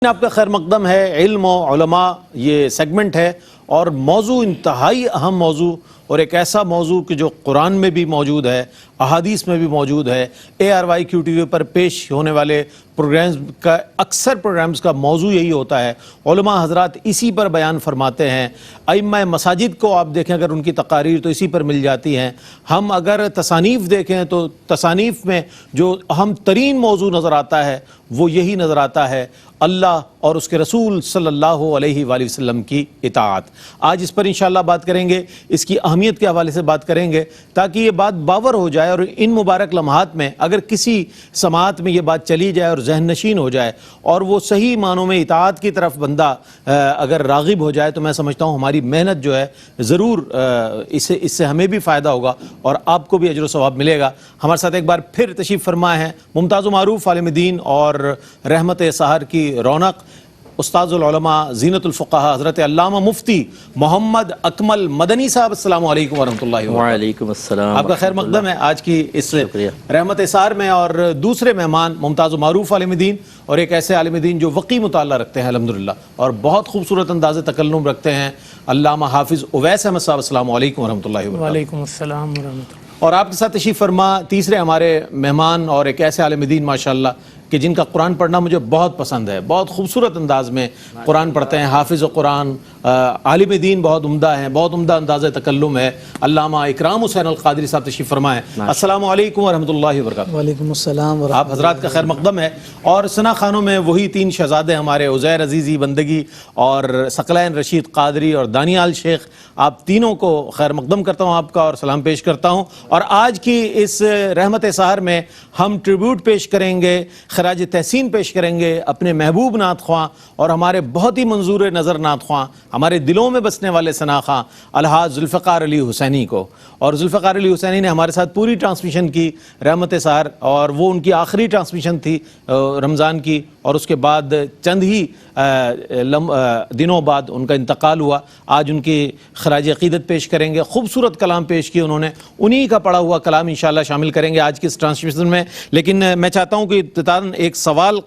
آپ کا خیر مقدم ہے علم و علماء یہ سیگمنٹ ہے اور موضوع انتہائی اہم موضوع اور ایک ایسا موضوع کہ جو قرآن میں بھی موجود ہے، احادیث میں بھی موجود ہے۔ ARYQ ٹی وی پر پیش ہونے والے پروگرامز کا اکثر پروگرامز کا موضوع یہی ہوتا ہے، علماء حضرات اسی پر بیان فرماتے ہیں۔ ائمہ مساجد کو آپ دیکھیں اگر ان کی تقاریر تو اسی پر مل جاتی ہیں۔ ہم اگر تصانیف دیکھیں تو تصانیف میں جو اہم ترین موضوع نظر آتا ہے وہ یہی نظر آتا ہے، اللہ اور اس کے رسول صلی اللہ علیہ وآلہ وسلم کی اطاعت۔ آج اس پر انشاءاللہ بات کریں گے، اس کی اہمیت کے حوالے سے بات کریں گے تاکہ یہ بات باور ہو جائے اور ان مبارک لمحات میں اگر کسی سماعت میں یہ بات چلی جائے اور ذہن نشین ہو جائے اور وہ صحیح معنوں میں اطاعت کی طرف بندہ اگر راغب ہو جائے تو میں سمجھتا ہوں ہماری محنت جو ہے ضرور اس سے ہمیں بھی فائدہ ہوگا اور آپ کو بھی اجر و ثواب ملے گا۔ ہمارے ساتھ ایک بار پھر تشریف فرما ہے ممتاز و معروف عالم دین اور رحمت سحر کی رونق استاذ العلماء زینت الفقہاء حضرت علامہ مفتی محمد اکمل مدنی صاحب۔ السلام علیکم ورحمۃ اللہ وبرکاتہ۔ وعلیکم السلام، آپ کا خیر مقدم ہے آج کی اس رحمت سحر میں، اور دوسرے مہمان ممتاز و معروف عالم دین اور ایک ایسے عالم دین جو وقی مطالعہ رکھتے ہیں الحمدللہ اور بہت خوبصورت انداز تکلم رکھتے ہیں، علامہ حافظ اویس احمد صاحب۔ السلام علیکم ورحمۃ اللہ وبرکاتہ۔ وعلیکم السلام ورحمۃ اللہ۔ اور آپ کے ساتھ تشریف فرما تیسرے ہمارے مہمان اور ایک ایسے عالم دین ماشاءاللہ کہ جن کا قرآن پڑھنا مجھے بہت پسند ہے، بہت خوبصورت انداز میں قرآن پڑھتے ہیں، حافظ قرآن، عالم دین بہت عمدہ ہیں، بہت عمدہ انداز تکلم ہے، علامہ اکرام حسین القادری صاحب تشریف فرما ہے۔ السلام علیکم ورحمۃ اللہ وبرکاتہ۔ وعلیکم السلام ورحمۃ آپ حضرات کا خیر مقدم ہے۔ اور ثنا خانوں میں وہی تین شہزادے ہمارے عزیر عزیزی بندگی اور ثقلین رشید قادری اور دانیال شیخ، آپ تینوں کو خیر مقدم کرتا ہوں آپ کا اور سلام پیش کرتا ہوں۔ اور آج کی اس رحمت سحر میں ہم ٹریبیوٹ پیش کریں گے، خراج تحسین پیش کریں گے اپنے محبوب نعت خواں اور ہمارے بہت ہی منظور نظر نعت خواں، ہمارے دلوں میں بسنے والے ثنا خواں الحاج ذوالفقار علی حسینی کو۔ اور ذوالفقار علی حسینی نے ہمارے ساتھ پوری ٹرانسمیشن کی رحمت سحر، اور وہ ان کی آخری ٹرانسمیشن تھی رمضان کی، اور اس کے بعد چند ہی دنوں بعد ان کا انتقال ہوا۔ آج ان کی خراج عقیدت پیش کریں گے، خوبصورت کلام پیش کیا انہوں نے، انہی کا پڑھا ہوا کلام انشاءاللہ شامل کریں گے آج کی اس ٹرانسمیشن میں۔ لیکن میں چاہتا ہوں کہ ابتداءً ایک سوال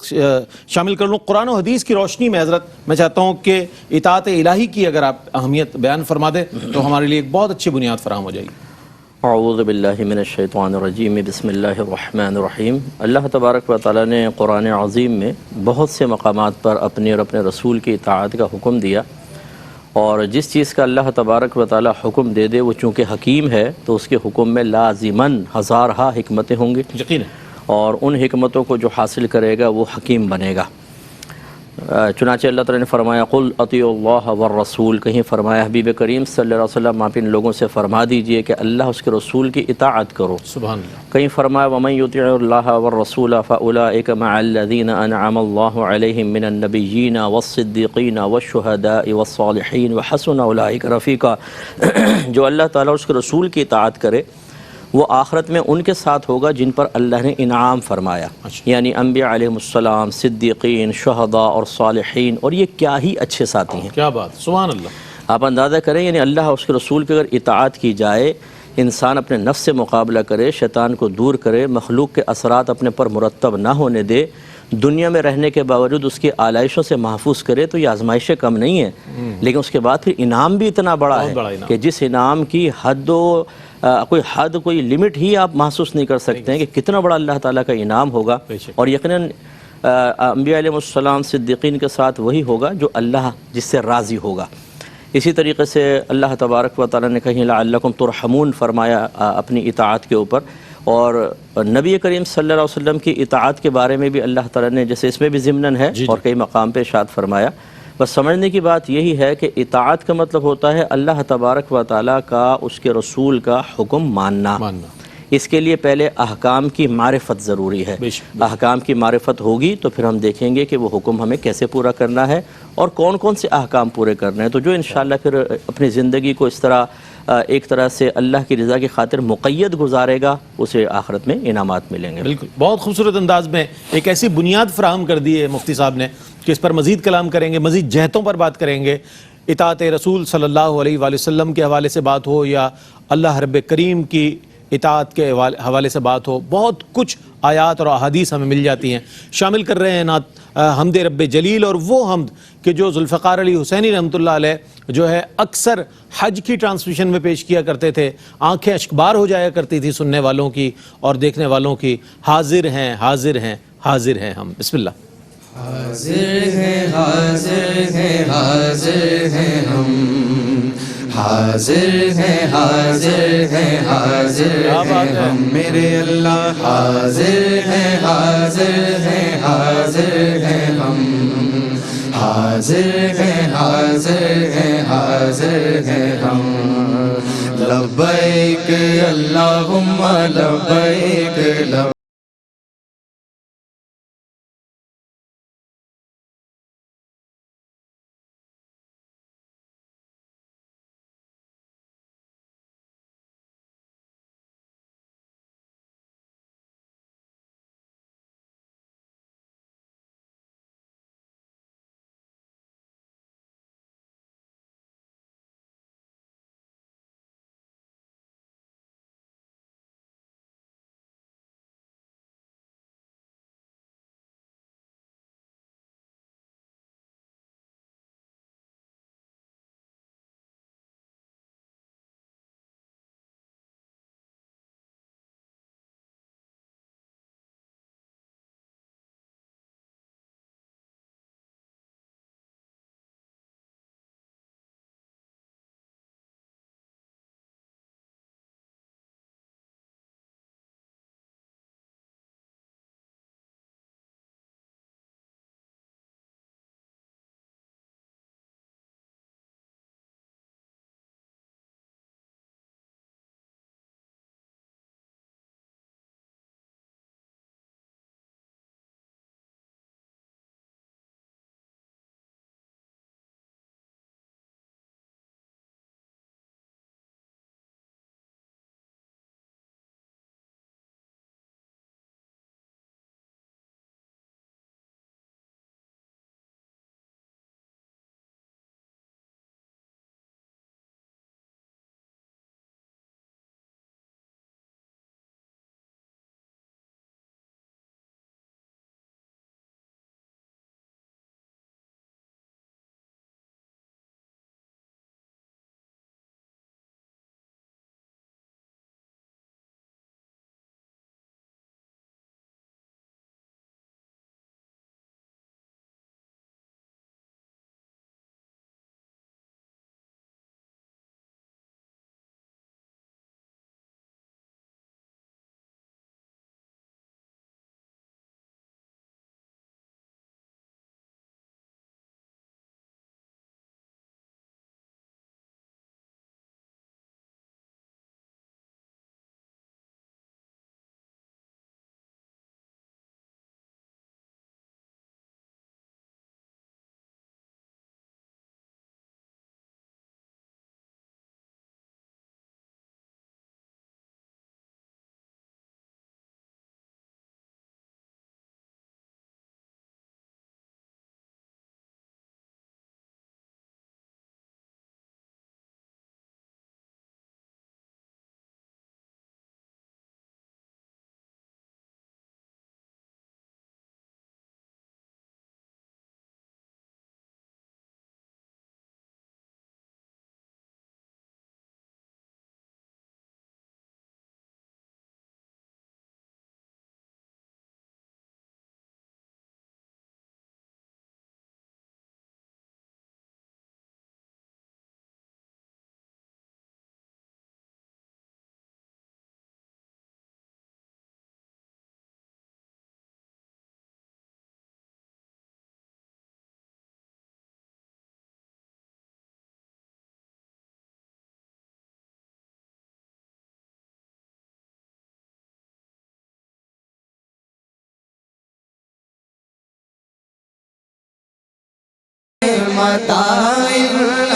شامل کر لوں قرآن و حدیث کی روشنی میں۔ حضرت میں چاہتا ہوں کہ اطاعت الہی کی اگر آپ اہمیت بیان فرما دیں تو ہمارے لیے ایک بہت اچھی بنیاد فراہم ہو جائے گی۔ اعوذ باللہ من الشیطان الرجیم، بسم اللہ الرحمن الرحیم۔ اللہ تبارک و تعالیٰ نے قرآن عظیم میں بہت سے مقامات پر اپنے اور اپنے رسول کی اطاعت کا حکم دیا، اور جس چیز کا اللہ تبارک و تعالیٰ حکم دے دے وہ چونکہ حکیم ہے تو اس کے حکم میں لازماً ہزارہا حکمتیں ہوں گی، یقین ہے، اور ان حکمتوں کو جو حاصل کرے گا وہ حکیم بنے گا۔ چنانچہ اللہ تعالیٰ نے فرمایا قل اطیعوا اللہ والرسول، کہیں فرمایا حبیب کریم صلی اللہ علیہ وسلم آپ ان لوگوں سے فرما دیجئے کہ اللہ اس کے رسول کی اطاعت کرو۔ سبحان اللہ۔ کہیں فرمایا ومن یطع اللہ والرسول فاولئک مع الذین انعم اللہ علیہم من النبیین والصدیقین والشہداء والصالحین وحسن اولئک رفیقا۔ جو اللہ تعالیٰ اس کے رسول کی اطاعت کرے وہ آخرت میں ان کے ساتھ ہوگا جن پر اللہ نے انعام فرمایا، یعنی انبیاء علیہم السلام، صدیقین، شہداء اور صالحین، اور یہ کیا ہی اچھے ساتھی ہیں۔ کیا بات، سبحان اللہ۔ آپ اندازہ کریں، یعنی اللہ اس کے رسول کی اگر اطاعت کی جائے، انسان اپنے نفس سے مقابلہ کرے، شیطان کو دور کرے، مخلوق کے اثرات اپنے پر مرتب نہ ہونے دے، دنیا میں رہنے کے باوجود اس کی آلائشوں سے محفوظ کرے تو یہ آزمائشیں کم نہیں ہیں، لیکن اس کے بعد پھر انعام بھی اتنا بڑا ہے کہ جس انعام کی کوئی لمٹ ہی آپ محسوس نہیں کر سکتے ہیں کہ کتنا بڑا اللہ تعالیٰ کا انعام ہوگا۔ اور یقیناً انبیاء علیہ السلام صدیقین کے ساتھ وہی ہوگا جو اللہ جس سے راضی ہوگا۔ اسی طریقے سے اللہ تبارک و تعالیٰ نے کہیں لعلکم ترحمون فرمایا اپنی اطاعت کے اوپر، اور نبی کریم صلی اللہ علیہ وسلم کی اطاعت کے بارے میں بھی اللہ تعالیٰ نے جیسے اس میں بھی ضمناً ہے اور کئی مقام پہ ارشاد فرمایا۔ بس سمجھنے کی بات یہی ہے کہ اطاعت کا مطلب ہوتا ہے اللہ تبارک و تعالیٰ کا، اس کے رسول کا حکم ماننا۔ اس کے لیے پہلے احکام کی معرفت ضروری ہے۔ احکام کی معرفت ہوگی تو پھر ہم دیکھیں گے کہ وہ حکم ہمیں کیسے پورا کرنا ہے اور کون کون سے احکام پورے کرنے ہیں، تو جو انشاءاللہ پھر اپنی زندگی کو اس طرح ایک طرح سے اللہ کی رضا کی خاطر مقید گزارے گا اسے آخرت میں انعامات ملیں گے۔ بالکل، بہت خوبصورت انداز میں ایک ایسی بنیاد فراہم کر دی ہے مفتی صاحب نے کہ اس پر مزید کلام کریں گے، مزید جہتوں پر بات کریں گے۔ اطاعت رسول صلی اللہ علیہ وآلہ وسلم کے حوالے سے بات ہو یا اللہ رب کریم کی اطاعت کے حوالے سے بات ہو، بہت کچھ آیات اور احادیث ہمیں مل جاتی ہیں۔ شامل کر رہے ہیں حمد رب جلیل، اور وہ حمد کہ جو ذوالفقار علی حسینی رحمۃ اللہ علیہ جو ہے اکثر حج کی ٹرانسمیشن میں پیش کیا کرتے تھے، آنکھیں اشکبار ہو جایا کرتی تھی سننے والوں کی اور دیکھنے والوں کی. حاضر ہیں حاضر ہیں حاضر ہیں ہم. بسم اللہ. حاضر ہیں حاضر ہیں حاضر ہیں ہم، حاضر ہیں حاضر ہیں حاضر ہیں ہم میرے اللہ. حاضر ہیں حاضر ہیں حاضر ہیں ہم، حاضر ہیں حاضر ہیں حاضر ہیں ہم. لبیک اللہم لبیک لبیک.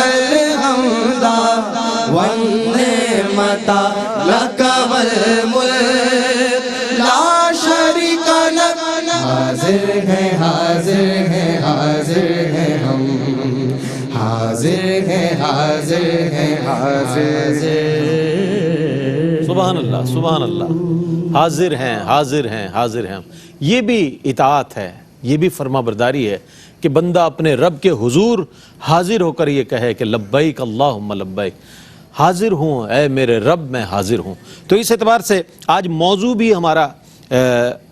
الحمدا والنعمت لك والملك لا شريك لك. حاضر ہیں حاضر ہیں حاضر ہیں ہم، حاضر ہیں حاضر ہیں حاضر. سبحان اللہ سبحان اللہ. حاضر ہیں حاضر ہیں حاضر ہیں ہم. یہ بھی اطاعت ہے. یہ بھی فرما برداری ہے کہ بندہ اپنے رب کے حضور حاضر ہو کر یہ کہے کہ لبیک اللہم لبیک، حاضر ہوں اے میرے رب، میں حاضر ہوں۔ تو اس اعتبار سے آج موضوع بھی ہمارا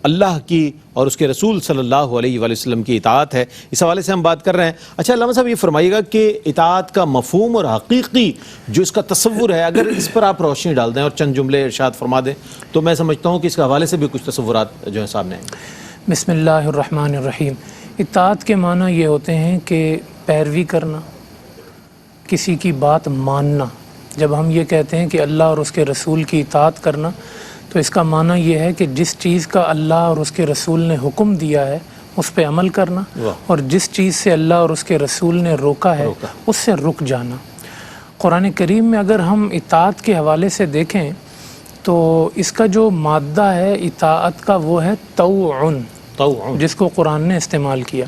اللہ کی اور اس کے رسول صلی اللہ علیہ وآلہ وسلم کی اطاعت ہے، اس حوالے سے ہم بات کر رہے ہیں۔ اچھا علامہ صاحب یہ فرمائیے گا کہ اطاعت کا مفہوم اور حقیقی جو اس کا تصور ہے، اگر اس پر آپ روشنی ڈال دیں اور چند جملے ارشاد فرما دیں تو میں سمجھتا ہوں کہ اس کے حوالے سے بھی کچھ تصورات جو ہیں سامنے ہیں۔ بسم اللہ الرحمن الرحیم۔ اطاعت کے معنی یہ ہوتے ہیں کہ پیروی کرنا، کسی کی بات ماننا۔ جب ہم یہ کہتے ہیں کہ اللہ اور اس کے رسول کی اطاعت کرنا تو اس کا معنی یہ ہے کہ جس چیز کا اللہ اور اس کے رسول نے حکم دیا ہے اس پہ عمل کرنا، اور جس چیز سے اللہ اور اس کے رسول نے روکا ہے اس سے رک جانا۔ قرآن کریم میں اگر ہم اطاعت کے حوالے سے دیکھیں تو اس کا جو مادہ ہے اطاعت کا وہ ہے طوعن، جس کو قرآن نے استعمال کیا۔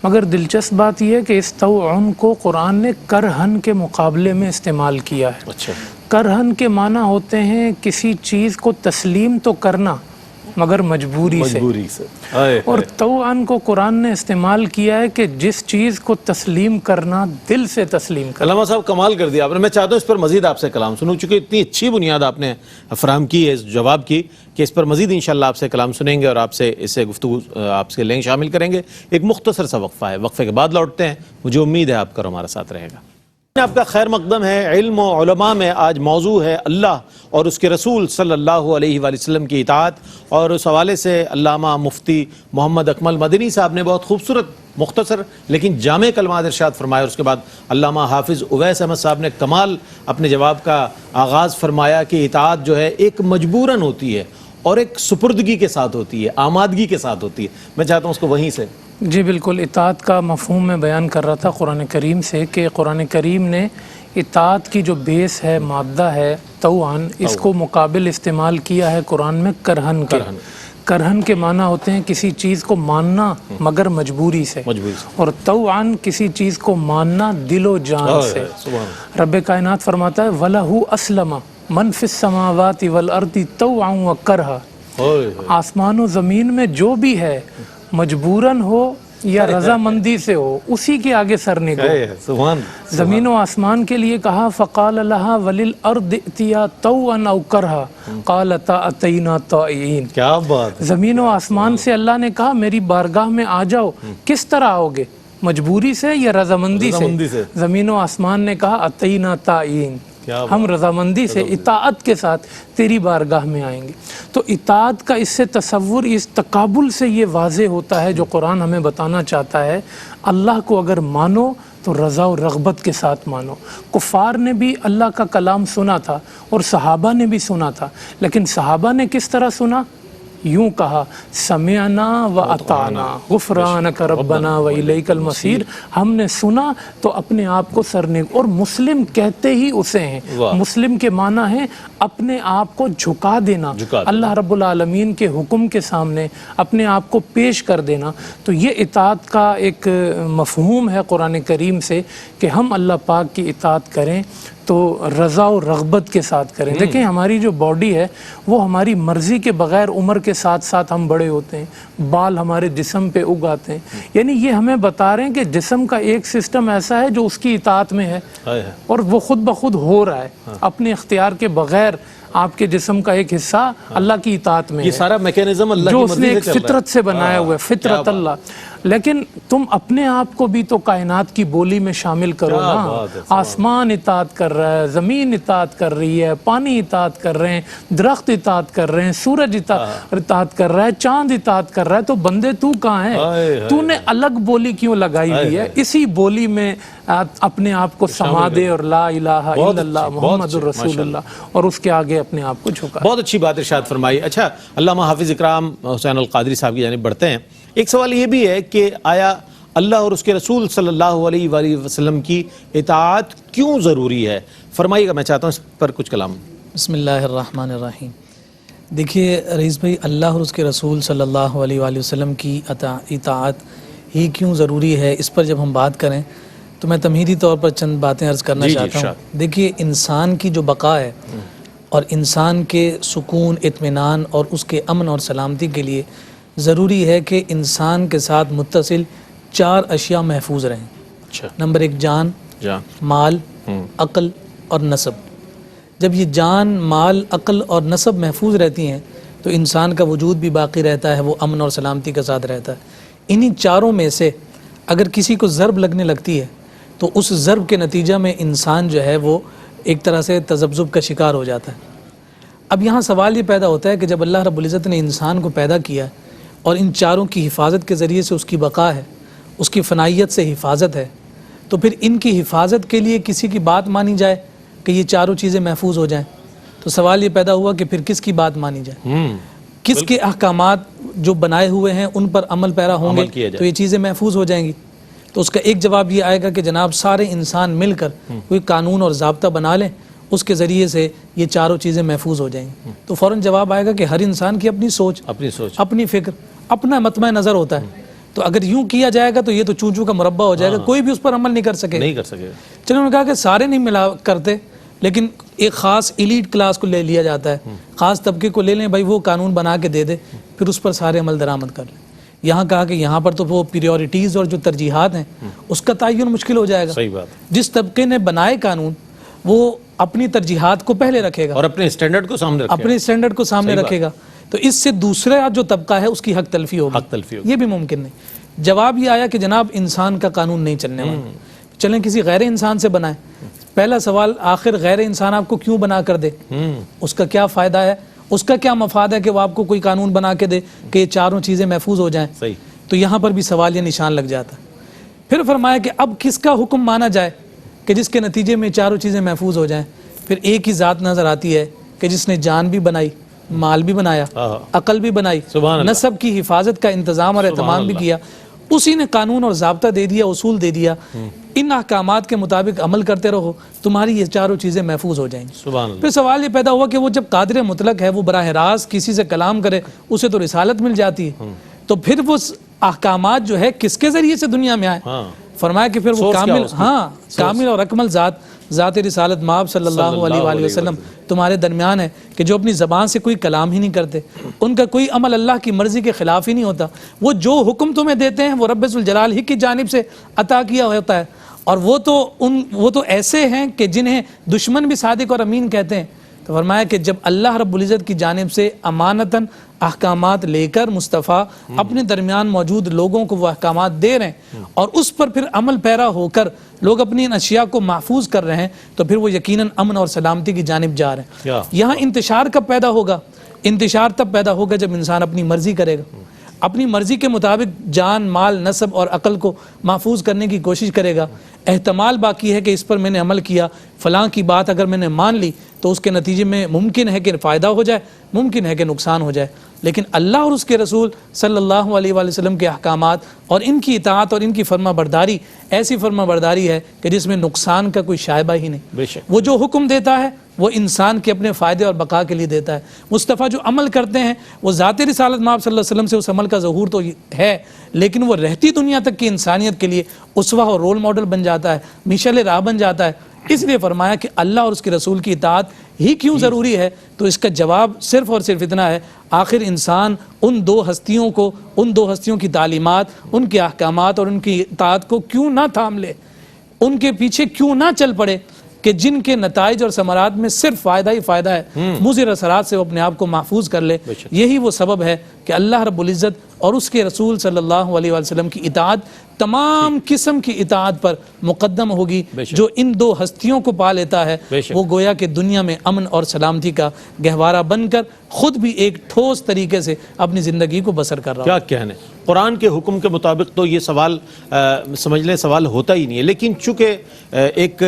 مگر دلچسپ بات یہ ہے کہ اس طوعن کو قرآن نے کرہن کے مقابلے میں استعمال کیا ہے۔ اچھا، کرہن کے معنی ہوتے ہیں کسی چیز کو تسلیم تو کرنا مگر مجبوری سے، اور طوعن کو قرآن نے استعمال کیا ہے کہ جس چیز کو تسلیم کرنا دل سے تسلیم کرنا۔ علامہ صاحب کمال کر دیا آپ نے، میں چاہتا ہوں اس پر مزید آپ سے کلام سنوں، چونکہ اتنی اچھی بنیاد آپ نے فراہم کی ہے اس جواب کی کہ اس پر مزید انشاءاللہ آپ سے کلام سنیں گے اور آپ سے اس سے گفتگو آپ سے لیں شامل کریں گے۔ ایک مختصر سا وقفہ ہے، وقفے کے بعد لوٹتے ہیں، مجھے امید ہے آپ کا ہمارا ساتھ رہے گا۔ آپ کا خیر مقدم ہے علم و علماء میں، آج موضوع ہے اللہ اور اس کے رسول صلی اللہ علیہ وآلہ وسلم کی اطاعت، اور اس حوالے سے علامہ مفتی محمد اکمل مدنی صاحب نے بہت خوبصورت مختصر لیکن جامع کلمات ارشاد فرمایا، اور اس کے بعد علامہ حافظ اویس احمد صاحب نے کمال اپنے جواب کا آغاز فرمایا کہ اطاعت جو ہے ایک مجبوراً ہوتی ہے اور ایک سپردگی کے ساتھ ہوتی ہے، آمادگی کے ساتھ ہوتی ہے۔ میں چاہتا ہوں اس کو وہیں سے جی بالکل، اطاعت کا مفہوم میں بیان کر رہا تھا قرآن کریم سے کہ قرآن کریم نے اطاعت کی جو بیس ہے، مادہ ہے طوعن، اس کو مقابل استعمال کیا ہے قرآن میں کرہن کے۔ کرہن کے معنی ہوتے ہیں کسی چیز کو ماننا مگر مجبوری سے، اور طوعن کسی چیز کو ماننا دل و جان سے۔ رب کائنات فرماتا ہے وَلَهُ أَسْلَمَ مَنْ فِي السَّمَاوَاتِ وَالْأَرْضِ طَوْعًا وَكَرْهًا، آسمان و زمین میں جو بھی ہے مجبوراً ہو یا رضامندی سے ہو، اسی کے آگے سر نگو۔ زمین و آسمان کے لیے کہا فقال لها وللارض ائتیا طوعا او کرہا قالتا اتینا طائعین۔ کیا بات، زمین و آسمان سے اللہ نے کہا میری بارگاہ میں آ جاؤ، کس طرح آؤ گے، مجبوری سے یا رضامندی سے؟ زمین و آسمان نے کہا اتینا طائعین، ہم رضامندی سے اطاعت کے ساتھ تیری بارگاہ میں آئیں گے۔ تو اطاعت کا اس سے تصور، اس تقابل سے یہ واضح ہوتا ہے جو قرآن ہمیں بتانا چاہتا ہے، اللہ کو اگر مانو تو رضا و رغبت کے ساتھ مانو۔ کفار نے بھی اللہ کا کلام سنا تھا اور صحابہ نے بھی سنا تھا، لیکن صحابہ نے کس طرح سنا؟ یوں کہا سمعنا و اطعنا غفرانک ربنا و الیک المصیر، ہم نے سنا تو اپنے آپ کو سرنے، اور مسلم کہتے ہی اسے ہیں۔ مسلم کے معنی ہے اپنے آپ کو جھکا دینا، اللہ رب العالمین کے حکم کے سامنے اپنے آپ کو پیش کر دینا۔ تو یہ اطاعت کا ایک مفہوم ہے قرآن کریم سے کہ ہم اللہ پاک کی اطاعت کریں تو رضا و رغبت کے ساتھ کریں۔ دیکھیں ہماری جو باڈی ہے وہ ہماری مرضی کے بغیر عمر کے ساتھ ساتھ ہم بڑے ہوتے ہیں، بال ہمارے جسم پہ اگ آتے ہیں، یعنی یہ ہمیں بتا رہے ہیں کہ جسم کا ایک سسٹم ایسا ہے جو اس کی اطاعت میں ہے اور وہ خود بخود ہو رہا ہے اپنے اختیار کے بغیر۔ آپ کے جسم کا ایک حصہ اللہ کی اطاعت میں ہے، یہ سارا میکینزم اللہ جو کی اس مرضی نے سے ایک چل رہا ہے۔ فطرت سے بنایا ہوا ہے، فطرت اللہ۔ لیکن تم اپنے آپ کو بھی تو کائنات کی بولی میں شامل کرو نا۔ آسمان اطاعت کر رہا ہے، زمین اطاعت کر رہی ہے، پانی اطاعت کر رہے ہیں، درخت اطاعت کر رہے ہیں، سورج اطاعت کر رہا ہے، چاند اطاعت کر رہا ہے، تو بندے تو کہاں ہے؟ تو نے الگ بولی کیوں لگائی ہوئی ہے؟ اسی بولی میں اپنے آپ کو سما دے اور لا الہ الا اللہ محمد الرسول اللہ، اور اس کے آگے اپنے آپ کو جھکا۔ بہت اچھی بات ارشاد فرمائی۔ اچھا علامہ حافظ اکرام حسین القادری صاحب کی جانب بڑھتے ہیں۔ ایک سوال یہ بھی ہے کہ آیا اللہ اور اس کے رسول صلی اللہ علیہ وآلہ وسلم کی اطاعت کیوں ضروری ہے؟ فرمائیے گا، میں چاہتا ہوں اس پر کچھ کلام۔ بسم اللہ الرحمن الرحیم۔ دیکھیے رئیس بھائی، اللہ اور اس کے رسول صلی اللہ علیہ وآلہ وسلم کی اطاعت ہی کیوں ضروری ہے، اس پر جب ہم بات کریں تو میں تمہیدی طور پر چند باتیں عرض کرنا چاہتا ہوں۔ دیکھیے انسان کی جو بقا ہے اور انسان کے سکون، اطمینان اور اس کے امن اور سلامتی کے لیے ضروری ہے کہ انسان کے ساتھ متصل 4 اشیاء محفوظ رہیں. اچھا. نمبر 1 جان، جان، مال، عقل اور نسب. جب یہ جان، مال، عقل اور نسب محفوظ رہتی ہیں تو انسان کا وجود بھی باقی رہتا ہے، وہ امن اور سلامتی کے ساتھ رہتا ہے. انہی چاروں میں سے اگر کسی کو ضرب لگنے لگتی ہے تو اس ضرب کے نتیجہ میں انسان جو ہے وہ ایک طرح سے تذبذب کا شکار ہو جاتا ہے. اب یہاں سوال یہ پیدا ہوتا ہے کہ جب اللہ رب العزت نے انسان کو پیدا کیا اور ان چاروں کی حفاظت کے ذریعے سے اس کی بقا ہے، اس کی فنائیت سے حفاظت ہے، تو پھر ان کی حفاظت کے لیے کسی کی بات مانی جائے کہ یہ چاروں چیزیں محفوظ ہو جائیں، تو سوال یہ پیدا ہوا کہ پھر کس کی بات مانی جائے؟ کس کے احکامات جو بنائے ہوئے ہیں ان پر عمل پیرا ہوں گے تو یہ چیزیں محفوظ ہو جائیں گی. تو اس کا ایک جواب یہ آئے گا کہ جناب سارے انسان مل کر کوئی قانون اور ضابطہ بنا لیں، اس کے ذریعے سے یہ چاروں چیزیں محفوظ ہو جائیں گی. تو فوراً جواب آئے گا کہ ہر انسان کی اپنی سوچ، اپنی فکر، اپنا مطمع نظر ہوتا ہے. تو اگر یوں کیا جائے گا تو یہ تو چونچوں کا مربع ہو جائے گا، کوئی بھی اس پر عمل نہیں کر سکے. چلو انہوں نے کہا کہ سارے نہیں ملا کرتے، لیکن ایک خاص ایلیٹ کلاس کو لے لیا جاتا ہے، خاص طبقے کو لے لیں، بھائی وہ قانون بنا کے دے دے، پھر اس پر سارے عمل درآمد کر لیں. یہاں کہا کہ یہاں پر تو وہ پریورٹیز اور جو ترجیحات ہیں اس کا تعین مشکل ہو جائے گا. صحیح بات. جس طبقے نے بنائے قانون وہ اپنی ترجیحات کو پہلے رکھے گا اور اپنے اسٹینڈرڈ کو سامنے رکھے گا، تو اس سے دوسرا جو طبقہ ہے اس کی حق تلفی ہوگی. یہ بھی ممکن نہیں. جواب یہ آیا کہ جناب انسان کا قانون نہیں چلنے والا، چلیں کسی غیر انسان سے بنائیں. پہلا سوال، آخر غیر انسان آپ کو کیوں بنا کر دے؟ اس کا کیا فائدہ ہے؟ اس کا کیا مفاد ہے کہ وہ آپ کو کوئی قانون بنا کے دے کہ یہ چاروں چیزیں محفوظ ہو جائیں؟ تو یہاں پر بھی سوال یہ نشان لگ جاتا ہے. پھر فرمایا کہ اب کس کا حکم مانا جائے کہ جس کے نتیجے میں چاروں چیزیں محفوظ ہو جائیں؟ پھر ایک ہی ذات نظر آتی ہے کہ جس نے جان بھی بنائی، مال بھی بنایا، عقل بھی بنائی، نسب کی حفاظت کا انتظام اور اہتمام بھی کیا. اسی نے قانون اور ضابطہ دے دیا، اصول دے دیا، ان احکامات کے مطابق عمل کرتے رہو، تمہاری یہ چاروں چیزیں محفوظ ہو جائیں گی. پھر سوال یہ پیدا ہوا کہ وہ جب قادر مطلق ہے، وہ براہ راست کسی سے کلام کرے، اسے تو رسالت مل جاتی ہے، تو پھر وہ احکامات جو ہے کس کے ذریعے سے دنیا میں آئے؟ فرمایا کہ پھر وہ کامل اور اکمل ذات رسالت مآب صلی اللہ علیہ وآلہ وسلم تمہارے درمیان ہے کہ جو اپنی زبان سے کوئی کلام ہی نہیں کرتے، ان کا کوئی عمل اللہ کی مرضی کے خلاف ہی نہیں ہوتا. وہ جو حکم تمہیں دیتے ہیں وہ رب ذوالجلال ہی کی جانب سے عطا کیا ہوتا ہے، اور وہ تو ایسے ہیں کہ جنہیں دشمن بھی صادق اور امین کہتے ہیں. تو فرمایا کہ جب اللہ رب العزت کی جانب سے امانتاً احکامات لے کر مصطفیٰ اپنے درمیان موجود لوگوں کو وہ احکامات دے رہے ہیں اور اس پر پھر عمل پیرا ہو کر لوگ اپنی ان اشیاء کو محفوظ کر رہے ہیں، تو پھر وہ یقیناً امن اور سلامتی کی جانب جا رہے ہیں. یہاں انتشار کب پیدا ہوگا؟ انتشار تب پیدا ہوگا جب انسان اپنی مرضی کرے گا، اپنی مرضی کے مطابق جان، مال، نسب اور عقل کو محفوظ کرنے کی کوشش کرے گا. احتمال باقی ہے کہ اس پر میں نے عمل کیا، فلاں کی بات اگر میں نے مان لی تو اس کے نتیجے میں ممکن ہے کہ فائدہ ہو جائے، ممکن ہے کہ نقصان ہو جائے. لیکن اللہ اور اس کے رسول صلی اللہ علیہ وآلہ وسلم کے احکامات اور ان کی اطاعت اور ان کی فرما برداری ایسی فرما برداری ہے کہ جس میں نقصان کا کوئی شائبہ ہی نہیں. وہ جو حکم دیتا ہے وہ انسان کے اپنے فائدے اور بقا کے لیے دیتا ہے. مصطفیٰ جو عمل کرتے ہیں وہ ذات رسالت مآب صلی اللہ علیہ وسلم سے اس عمل کا ظہور تو ہے، لیکن وہ رہتی دنیا تک کی انسانیت کے لیے اسوہ اور رول ماڈل بن جاتا ہے، مشعل راہ بن جاتا ہے. اس لیے فرمایا کہ اللہ اور اس کے رسول کی اطاعت ہی کیوں ضروری ہے؟ تو اس کا جواب صرف اور صرف اتنا ہے، آخر انسان ان دو ہستیوں کی تعلیمات، ان کے احکامات اور ان کی اطاعت کو کیوں نہ تھام لے، ان کے پیچھے کیوں نہ چل پڑے کہ جن کے نتائج اور ثمرات میں صرف فائدہ ہی فائدہ ہے، مضر اثرات سے وہ اپنے آپ کو محفوظ کر لے. یہی وہ سبب ہے کہ اللہ رب العزت اور اس کے رسول صلی اللہ علیہ وآلہ وسلم کی اطاعت تمام قسم کی اطاعت پر مقدم ہوگی. جو ان دو ہستیوں کو پا لیتا ہے وہ گویا کہ دنیا میں امن اور سلامتی کا گہوارہ بن کر خود بھی ایک ٹھوس طریقے سے اپنی زندگی کو بسر کر رہا ہے. کیا کہنے، قرآن کے حکم کے مطابق تو یہ سوال سمجھ لیں سوال ہوتا ہی نہیں ہے، لیکن چونکہ ایک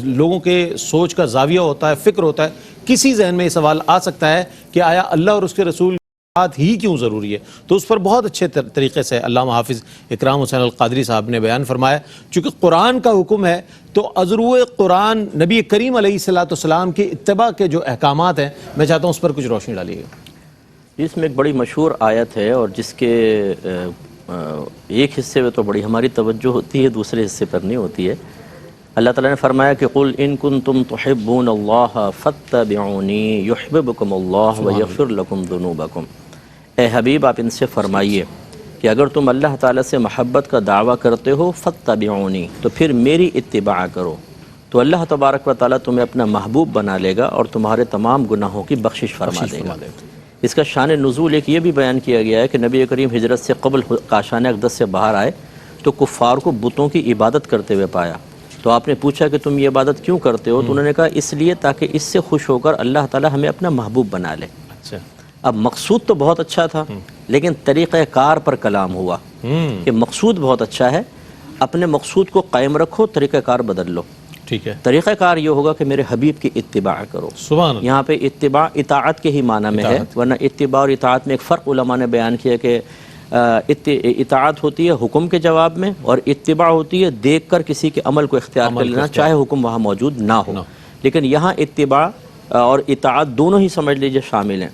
لوگوں کے سوچ کا زاویہ ہوتا ہے، فکر ہوتا ہے، کسی ذہن میں یہ سوال آ سکتا ہے کہ آیا اللہ اور اس کے رسول بات ہی کیوں ضروری ہے؟ تو اس پر بہت اچھے طریقے سے علامہ حافظ اکرام حسین القادری صاحب نے بیان فرمایا. چونکہ قرآن کا حکم ہے تو ازروع قرآن نبی کریم علیہ الصلوۃ والسلام کی اتباع کے جو احکامات ہیں، میں چاہتا ہوں اس پر کچھ روشنی ڈالیے گا. اس میں ایک بڑی مشہور آیت ہے اور جس کے ایک حصے میں تو بڑی ہماری توجہ ہوتی ہے، دوسرے حصے پر نہیں ہوتی ہے. اللہ تعالیٰ نے فرمایا کہ قل ان کنتم تحبون اللہ فاتبعونی یحببکم اللہ ویغفر لکم ذنوبکم. اے حبیب آپ ان سے فرمائیے کہ اگر تم اللہ تعالیٰ سے محبت کا دعویٰ کرتے ہو فاتبعونی، تو پھر میری اتباع کرو، تو اللہ تبارک و تعالیٰ تمہیں اپنا محبوب بنا لے گا اور تمہارے تمام گناہوں کی بخشش فرما دے گا۔ اس کا شان نزول ایک یہ بھی بیان کیا گیا ہے کہ نبی کریم ہجرت سے قبل کاشان اقدس سے باہر آئے تو کفار کو بتوں کی عبادت کرتے ہوئے پایا، تو آپ نے پوچھا کہ تم یہ عبادت کیوں کرتے ہو؟ تو انہوں نے کہا اس لیے تاکہ اس سے خوش ہو کر اللہ تعالیٰ ہمیں اپنا محبوب بنا لے۔ اچھا، اب مقصود تو بہت اچھا تھا لیکن طریقہ کار پر کلام ہوا کہ مقصود بہت اچھا ہے، اپنے مقصود کو قائم رکھو، طریقہ کار بدل لو۔ ٹھیک ہے، طریقہ کار یہ ہوگا کہ میرے حبیب کی اتباع کرو۔ سبحان اللہ۔ یہاں پہ اتباع اطاعت کے ہی معنی میں ہے، ورنہ اتباع اور اطاعت میں ایک فرق علماء نے بیان کیا کہ اطاعت ہوتی ہے حکم کے جواب میں، اور اتباع ہوتی ہے دیکھ کر کسی کے عمل کو اختیار کر لینا چاہے حکم وہاں موجود نہ ہو۔ لیکن یہاں اتباع اور اطاعت دونوں ہی سمجھ لیجئے شامل ہیں۔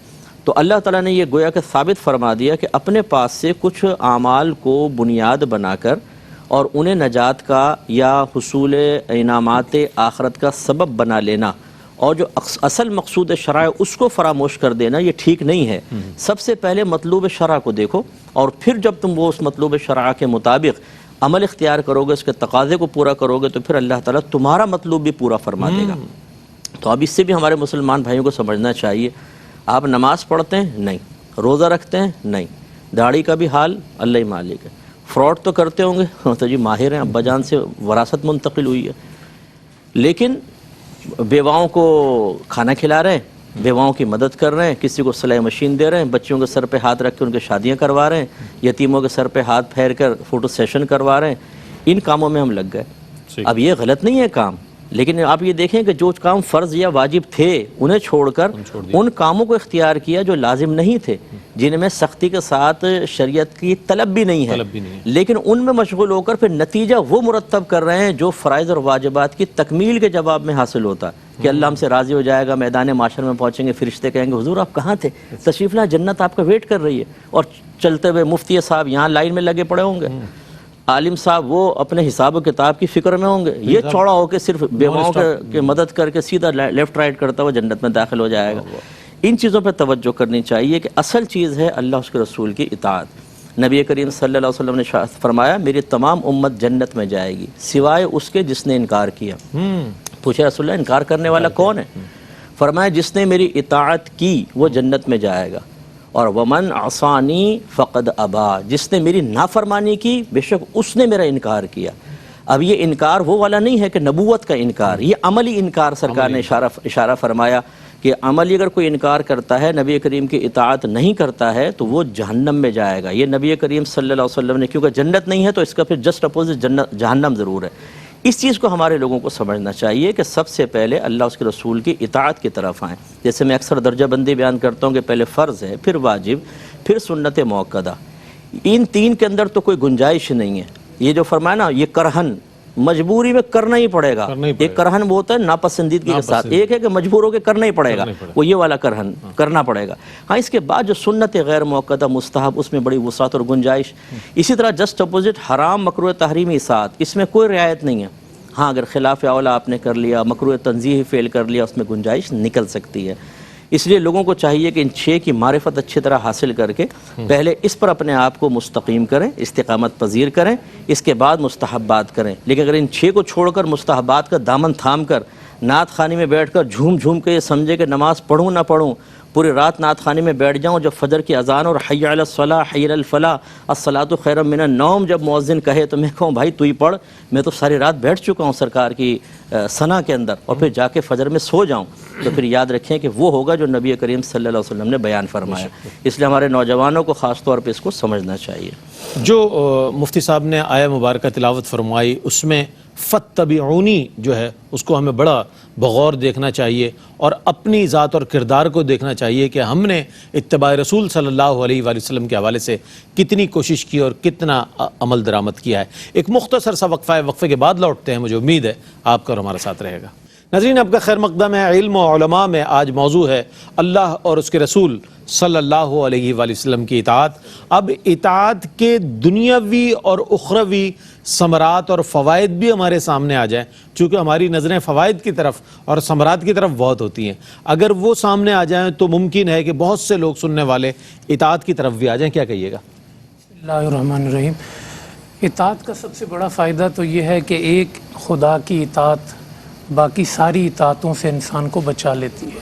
تو اللہ تعالیٰ نے یہ گویا کہ ثابت فرما دیا کہ اپنے پاس سے کچھ اعمال کو بنیاد بنا کر اور انہیں نجات کا یا حصول انعامات آخرت کا سبب بنا لینا، اور جو اصل مقصود شرع اس کو فراموش کر دینا، یہ ٹھیک نہیں ہے۔ سب سے پہلے مطلوب شرع کو دیکھو، اور پھر جب تم وہ اس مطلوب شرع کے مطابق عمل اختیار کرو گے، اس کے تقاضے کو پورا کرو گے، تو پھر اللہ تعالیٰ تمہارا مطلوب بھی پورا فرما دے گا۔ تو اب اس سے بھی ہمارے مسلمان بھائیوں کو سمجھنا چاہیے، آپ نماز پڑھتے ہیں؟ نہیں۔ روزہ رکھتے ہیں؟ نہیں۔ داڑھی کا بھی حال اللہ ہی مالک ہے۔ فراڈ تو کرتے ہوں گے، تو جی ماہر ہیں، ابا جان سے وراثت منتقل ہوئی ہے، لیکن بیواؤں کو کھانا کھلا رہے ہیں، بیواؤں کی مدد کر رہے ہیں، کسی کو سلائی مشین دے رہے ہیں، بچوں کے سر پہ ہاتھ رکھ کے ان کے شادیاں کروا رہے ہیں، یتیموں کے سر پہ ہاتھ پھیر کر فوٹو سیشن کروا رہے ہیں، ان کاموں میں ہم لگ گئے۔ اب یہ غلط نہیں ہے کام، لیکن آپ یہ دیکھیں کہ جو کام فرض یا واجب تھے انہیں چھوڑ کر ان کاموں کو اختیار کیا جو لازم نہیں تھے، جن میں سختی کے ساتھ شریعت کی طلب بھی نہیں ہے، لیکن ان میں مشغول ہو کر پھر نتیجہ وہ مرتب کر رہے ہیں جو فرائض اور واجبات کی تکمیل کے جواب میں حاصل ہوتا ہے کہ اللہ ہم سے راضی ہو جائے گا، میدان معاشر میں پہنچیں گے، فرشتے کہیں گے حضور آپ کہاں تھے، تشریف لائیں، جنت آپ کا ویٹ کر رہی ہے، اور چلتے ہوئے مفتی صاحب یہاں لائن میں لگے پڑے ہوں گے، عالم صاحب وہ اپنے حساب و کتاب کی فکر میں ہوں گے، یہ چوڑا ہو کے صرف بیواؤں کے مدد کر کے سیدھا لیفٹ رائٹ کرتا ہوا جنت میں داخل ہو جائے گا۔ ان چیزوں پہ توجہ کرنی چاہیے کہ اصل چیز ہے اللہ اس کے رسول کی اطاعت۔ نبی کریم صلی اللہ علیہ وسلم نے فرمایا میری تمام امت جنت میں جائے گی سوائے اس کے جس نے انکار کیا۔ پوچھا رسول اللہ انکار کرنے والا کون ہے؟ فرمایا جس نے میری اطاعت کی وہ جنت میں جائے گا، اور ومن عصانی فقد ابا، جس نے میری نافرمانی کی بے شک اس نے میرا انکار کیا۔ اب یہ انکار وہ والا نہیں ہے کہ نبوت کا انکار، یہ عملی انکار سرکار نے اشارہ فرمایا کہ عملی اگر کوئی انکار کرتا ہے، نبی کریم کی اطاعت نہیں کرتا ہے تو وہ جہنم میں جائے گا۔ یہ نبی کریم صلی اللہ علیہ وسلم نے، کیونکہ جنت نہیں ہے تو اس کا پھر جسٹ اپوزٹ جہنم ضرور ہے۔ اس چیز کو ہمارے لوگوں کو سمجھنا چاہیے کہ سب سے پہلے اللہ اس کے رسول کی اطاعت کی طرف آئیں۔ جیسے میں اکثر درجہ بندی بیان کرتا ہوں کہ پہلے فرض ہے، پھر واجب، پھر سنت موقدہ۔ ان تین کے اندر تو کوئی گنجائش نہیں ہے۔ یہ جو فرمایا نا یہ کرہن، مجبوری میں کرنا ہی پڑے گا۔ ایک کرہن وہ ہوتا ہے ناپسندیدگی کے ساتھ، ایک ہے کہ مجبور ہو کے کرنا ہی پڑے گا، وہ یہ والا کرہن کرنا پڑے گا۔ ہاں اس کے بعد جو سنت غیر موقدہ مستحب، اس میں بڑی وسعت اور گنجائش۔ اسی طرح جسٹ اپوزٹ حرام مکروہ تحریمی اطاعت، اس میں کوئی رعایت نہیں ہے۔ ہاں اگر خلاف اولا آپ نے کر لیا، مکروہ تنزیہی فعل کر لیا، اس میں گنجائش نکل سکتی ہے۔ اس لیے لوگوں کو چاہیے کہ ان 6 کی معرفت اچھی طرح حاصل کر کے پہلے اس پر اپنے آپ کو مستقیم کریں، استقامت پذیر کریں، اس کے بعد مستحبات کریں۔ لیکن اگر ان 6 کو چھوڑ کر مستحبات کا دامن تھام کر نعت خوانی میں بیٹھ کر جھوم جھوم کے یہ سمجھے کہ نماز پڑھوں نہ پڑھوں، پوری رات نعت خوانی میں بیٹھ جاؤں، جب فجر کی اذان اور حی علی الصلاۃ حی علی الفلاح الصلاۃ خیر من النوم جب مؤذن کہے تو میں کہوں بھائی تو ہی پڑھ، میں تو ساری رات بیٹھ چکا ہوں سرکار کی ثنا کے اندر، اور پھر جا کے فجر میں سو جاؤں، تو پھر یاد رکھیں کہ وہ ہوگا جو نبی کریم صلی اللہ علیہ وسلم نے بیان فرمایا۔ اس لیے ہمارے نوجوانوں کو خاص طور پہ اس کو سمجھنا چاہیے۔ جو مفتی صاحب نے آیہ مبارکہ تلاوت فرمائی اس میں فاتبعونی جو ہے اس کو ہمیں بڑا بغور دیکھنا چاہیے، اور اپنی ذات اور کردار کو دیکھنا چاہیے کہ ہم نے اتباع رسول صلی اللہ علیہ وآلہ وسلم کے حوالے سے کتنی کوشش کی اور کتنا عمل درآمد کیا ہے۔ ایک مختصر سا وقفہ ہے، وقفے کے بعد لوٹتے ہیں، مجھے امید ہے آپ کا اور ہمارا ساتھ رہے گا۔ ناظرین آپ کا خیر مقدم ہے. علم و علماء میں آج موضوع ہے اللہ اور اس کے رسول صلی اللہ علیہ وآلہ وسلم کی اطاعت. اب اطاعت کے دنیاوی اور اخروی ثمرات اور فوائد بھی ہمارے سامنے آ جائیں، چونکہ ہماری نظریں فوائد کی طرف اور ثمرات کی طرف بہت ہوتی ہیں. اگر وہ سامنے آ جائیں تو ممکن ہے کہ بہت سے لوگ سننے والے اطاعت کی طرف بھی آ جائیں. کیا کہیے گا؟ بسم اللہ الرحمن الرحیم. اطاعت کا سب سے بڑا فائدہ تو یہ ہے کہ ایک خدا کی اطاعت باقی ساری اطاعتوں سے انسان کو بچا لیتی ہے.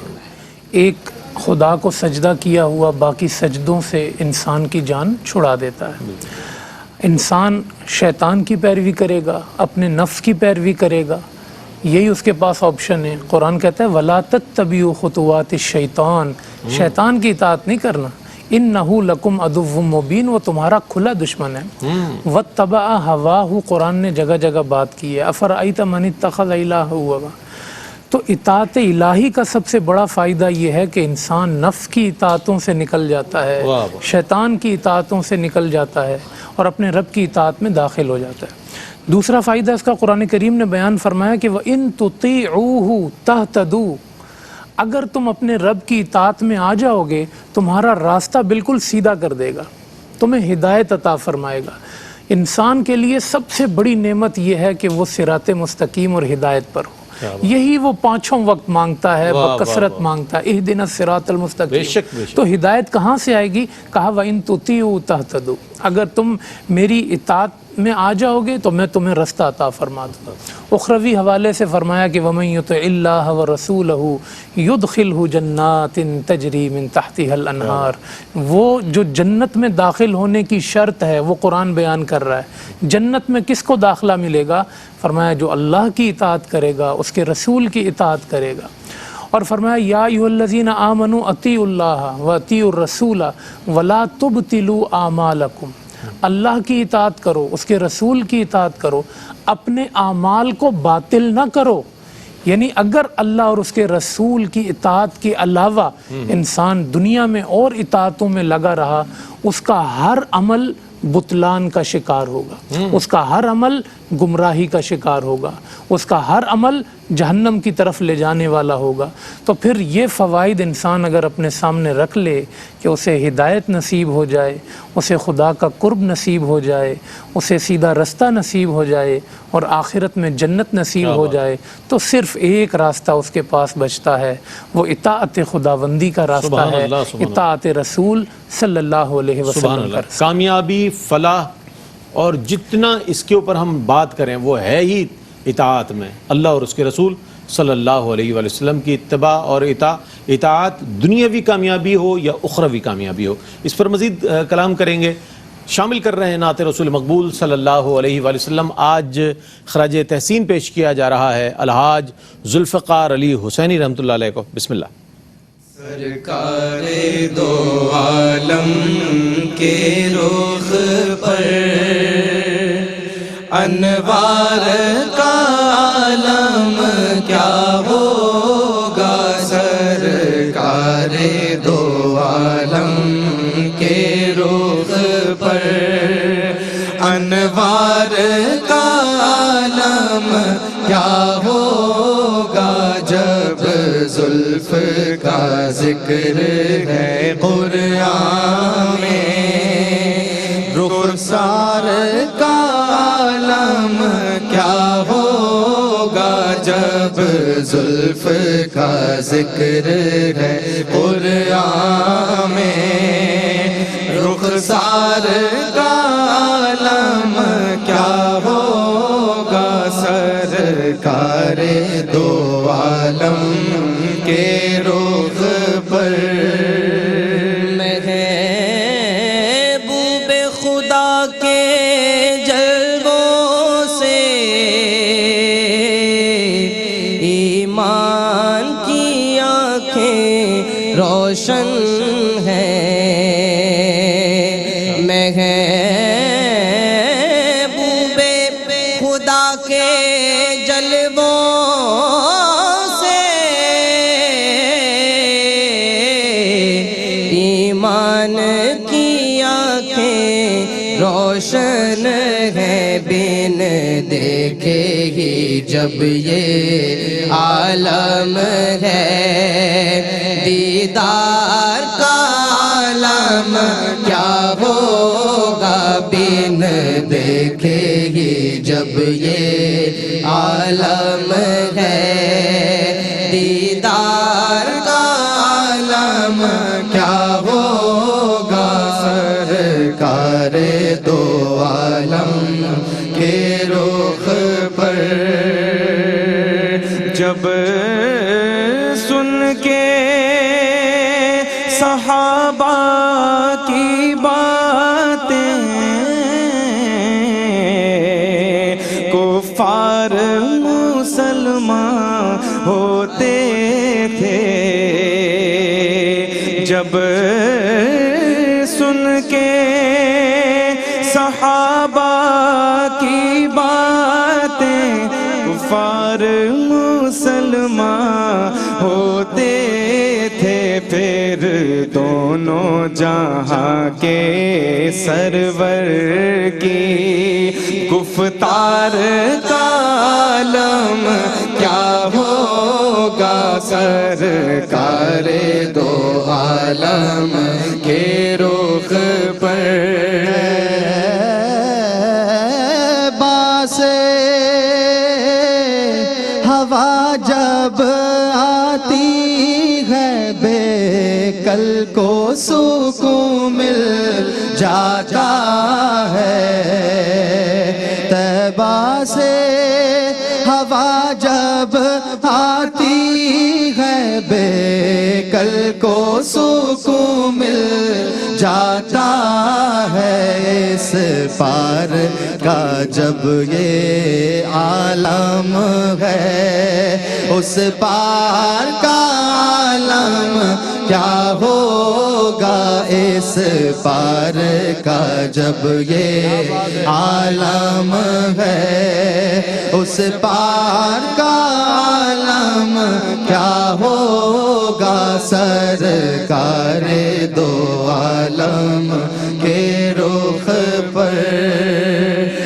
ایک خدا کو سجدہ کیا ہوا باقی سجدوں سے انسان کی جان چھڑا دیتا ہے. انسان شیطان کی پیروی کرے گا، اپنے نفس کی پیروی کرے گا، یہی اس کے پاس آپشن ہے. قرآن کہتا ہے وَلَا تَتَّبِعُوا خُطُوَاتِ الشَّيْطَانِ، شیطان کی اطاعت نہیں کرنا. اِنَّهُ لَكُمْ عَدُوٌّ مُبِينٌ، وہ تمہارا کھلا دشمن ہے. وَاتَّبَعَ هَوَاهُ، قرآن نے جگہ جگہ بات کی ہے. أَفَرَأَيْتَ مَنِ اتَّخَذَ إِلَٰهَهُ هَوَاهُ. تو اطاعت الہی کا سب سے بڑا فائدہ یہ ہے کہ انسان نفس کی اطاعتوں سے نکل جاتا ہے، شیطان کی اطاعتوں سے نکل جاتا ہے اور اپنے رب کی اطاعت میں داخل ہو جاتا ہے. دوسرا فائدہ اس کا قرآن کریم نے بیان فرمایا کہ وَإِن تُطِيعُوهُ تَهْتَدُوا، اگر تم اپنے رب کی اطاعت میں آ جاؤ گے تمہارا راستہ بالکل سیدھا کر دے گا، تمہیں ہدایت عطا فرمائے گا. انسان کے لیے سب سے بڑی نعمت یہ ہے کہ وہ صراط مستقیم اور ہدایت پر ہو. یہی وہ پانچوں وقت مانگتا ہے، بکثرت مانگتا ہے، اہدنا الصراط المستقیم. تو ہدایت کہاں سے آئے گی؟ کہا وَإِن تُطِيعُوا تَهْتَدُوا، اگر تم میری اطاعت میں آ جاؤ گے تو میں تمہیں رستہ عطا فرما دوں. اخروی حوالے سے فرمایا کہ وَمَن يُطِعِ اللَّهَ وَرَسُولَهُ يُدْخِلْهُ جَنَّاتٍ تَجْرِي مِن تَحْتِهَا الْأَنْهَارُ. وہ جو جنت میں داخل ہونے کی شرط ہے وہ قرآن بیان کر رہا ہے. جنت میں کس کو داخلہ ملے گا؟ فرمایا جو اللہ کی اطاعت کرے گا، اس کے رسول کی اطاعت کرے گا. اور فرمایا یا ایھا الذین آمنوا اطیعوا اللہ واطیعوا الرسول ولا تبطلوا اعمالکم. اللہ کی اطاعت کرو، اس کے رسول کی اطاعت کرو، اپنے اعمال کو باطل نہ کرو. یعنی اگر اللہ اور اس کے رسول کی اطاعت کے علاوہ انسان دنیا میں اور اطاعتوں میں لگا رہا، اس کا ہر عمل بطلان کا شکار ہوگا، اس کا ہر عمل گمراہی کا شکار ہوگا، اس کا ہر عمل جہنم کی طرف لے جانے والا ہوگا. تو پھر یہ فوائد انسان اگر اپنے سامنے رکھ لے کہ اسے ہدایت نصیب ہو جائے، اسے خدا کا قرب نصیب ہو جائے، اسے سیدھا رستہ نصیب ہو جائے اور آخرت میں جنت نصیب ہو جائے، تو صرف ایک راستہ اس کے پاس بچتا ہے، وہ اطاعت خداوندی کا راستہ ہے، اطاعت رسول صلی اللہ علیہ وسلم کا. کامیابی، فلاح اور جتنا اس کے اوپر ہم بات کریں وہ ہے ہی اطاعت میں. اللہ اور اس کے رسول صلی اللہ علیہ وآلہ وسلم کی اتباع اور اطاعت دنیاوی کامیابی ہو یا اخروی کامیابی ہو. اس پر مزید کلام کریں گے. شامل کر رہے ہیں نعت رسول مقبول صلی اللہ علیہ وآلہ وسلم. آج خراج تحسین پیش کیا جا رہا ہے الحاج ذوالفقار علی حسینی رحمۃ اللہ علیہ کو. بسم اللہ. سرکار دو عالم کے رخ پر انوار کا عالم کیا ہوگا. سرکار دو عالم کے رخ پر انوار کا عالم کیا ہوگا. جب زلف کا ذکر ہے قرآن میں، رخسار کا عالم کیا ہوگا. جب زلف کا ذکر ہے قرآن میں، رخسار کا عالم کیا ہوگا. سرکار دو عالم کے رخ پر محبوب خدا کے جلووں سے ایمان کی آنکھیں روشن ہیں. محبوب خدا کے جلووں سے ایمان کی آنکھیں روشن ہے. بن دیکھے دیکھے گی جب یہ عالم ہے دیدار کا عالم کیا ہوگا بن دیکھے گی جب یہ عالم ہے دیدار کا عالم کیا ہوگا سرکار دو عالم کے رخ پر جب سن کے صحابہ کی باتیں کفار مسلمان ہوتے تھے جب سن کے صحابہ کی باتیں کفار مسلمان ہوتے تھے پھر دونوں جہاں کے سرور کی گفتار کا عالم کیا ہوگا سرکار دو عالم کے رخ پر ہوا جب آتی ہے بے کل کو سکون مل جاتا ہے طیبہ سے ہوا جب آتی ہے بے کل کو سکون مل جاتا ہے اس پار کا جب یہ عالم ہے اس پار کا عالم کیا ہوگا اس پار کا جب یہ عالم ہے اس پار کا عالم کیا ہوگا سرکار دو عالم کے رخ پر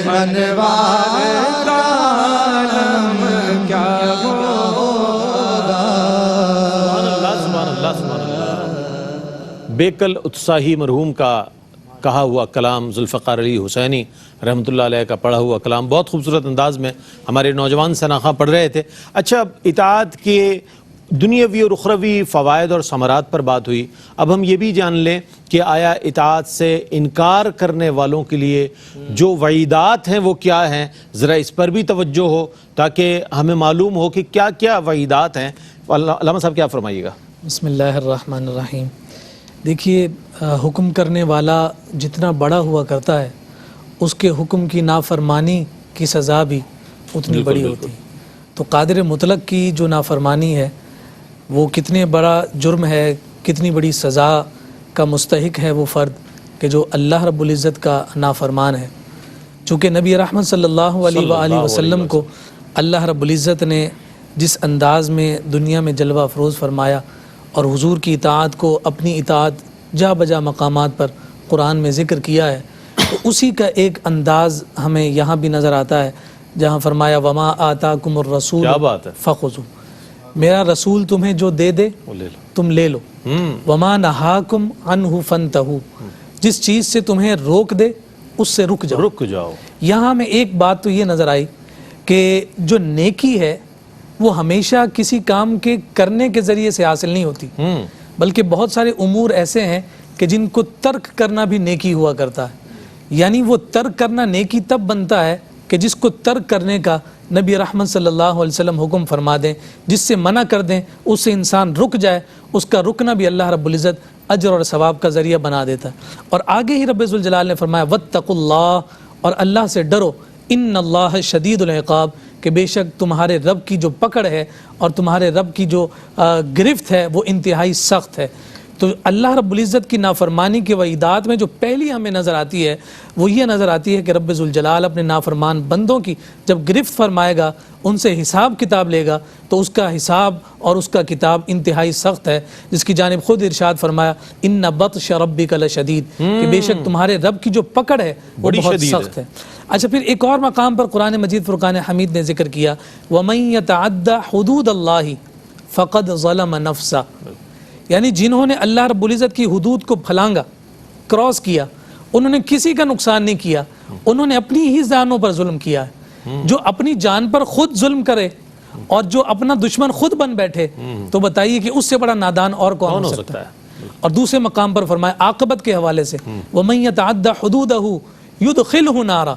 انوار کا عالم کیا ہوگا بیکل اتساہی مرحوم کا کہا ہوا کلام ذوالفقار علی حسینی رحمۃ اللہ علیہ کا پڑھا ہوا کلام بہت خوبصورت انداز میں ہمارے نوجوان شناخواں پڑھ رہے تھے. اچھا، اطاعت کے دنیاوی اور اخروی فوائد اور ثمرات پر بات ہوئی. اب ہم یہ بھی جان لیں کہ آیا اطاعت سے انکار کرنے والوں کے لیے جو وعیدات ہیں وہ کیا ہیں؟ ذرا اس پر بھی توجہ ہو تاکہ ہمیں معلوم ہو کہ کیا کیا وعیدات ہیں. علامہ صاحب کیا فرمائیے گا؟ بسم اللہ الرحمن الرحیم. دیکھیے، حکم کرنے والا جتنا بڑا ہوا کرتا ہے اس کے حکم کی نافرمانی کی سزا بھی اتنی بڑی ہوتی ہے. تو قادر مطلق کی جو نافرمانی ہے وہ کتنے بڑا جرم ہے، کتنی بڑی سزا کا مستحق ہے وہ فرد کہ جو اللہ رب العزت کا نافرمان ہے. چونکہ نبی رحمت صلی اللہ علیہ وآلہ وسلم کو اللہ رب العزت نے جس انداز میں دنیا میں جلوہ افروز فرمایا اور حضور کی اطاعت کو اپنی اطاعت جا بجا مقامات پر قرآن میں ذکر کیا ہے، تو اسی کا ایک انداز ہمیں یہاں بھی نظر آتا ہے جہاں فرمایا وما آتاکم الرسول فخذوا، میرا رسول تمہیں جو دے دے تم لے لو. وما نہاکم عنہ فانتہوا، جس چیز سے تمہیں روک دے اس سے رک جاؤ. یہاں میں ایک بات تو یہ نظر آئی کہ جو نیکی ہے وہ ہمیشہ کسی کام کے کرنے کے ذریعے سے حاصل نہیں ہوتی، بلکہ بہت سارے امور ایسے ہیں کہ جن کو ترک کرنا بھی نیکی ہوا کرتا ہے. یعنی وہ ترک کرنا نیکی تب بنتا ہے کہ جس کو ترک کرنے کا نبی رحمت صلی اللہ علیہ وسلم حکم فرما دیں، جس سے منع کر دیں اس سے انسان رک جائے، اس کا رکنا بھی اللہ رب العزت اجر اور ثواب کا ذریعہ بنا دیتا ہے. اور آگے ہی رب ذوالجلال نے فرمایا واتقوا اللہ، اور اللہ سے ڈرو، ان اللہ شدید العقاب، کہ بے شک تمہارے رب کی جو پکڑ ہے اور تمہارے رب کی جو گرفت ہے وہ انتہائی سخت ہے. تو اللہ رب العزت کی نافرمانی کے وعیدات میں جو پہلی ہمیں نظر آتی ہے وہ یہ نظر آتی ہے کہ رب ذوالجلال اپنے نافرمان بندوں کی جب گرفت فرمائے گا، ان سے حساب کتاب لے گا، تو اس کا حساب اور اس کا کتاب انتہائی سخت ہے، جس کی جانب خود ارشاد فرمایا ان بطش ربک لشدید، کہ بے شک تمہارے رب کی جو پکڑ ہے وہ بہت سخت ہے۔ اچھا، پھر ایک اور مقام پر قرآن مجید فرقان حمید نے ذکر کیا وَمَن يَتَعَدَّ حُدُودَ اللَّهِ فَقَدْ ظَلَمَ نَفْسَهُ، یعنی جنہوں نے اللہ رب العزت کی حدود کو پھلانگا، کراس کیا، انہوں نے کسی کا نقصان نہیں کیا، انہوں نے اپنی ہی جانوں پر ظلم کیا ہے۔ جو اپنی جان پر خود ظلم کرے اور جو اپنا دشمن خود بن بیٹھے، تو بتائیے کہ اس سے بڑا نادان اور کون ہو سکتا ہے۔ اور دوسرے مقام پر فرمایا عاقبت کے حوالے سے وَمَن يَتَعَدَّ حُدُودَهُ يُدْخِلْهُ نَارًا،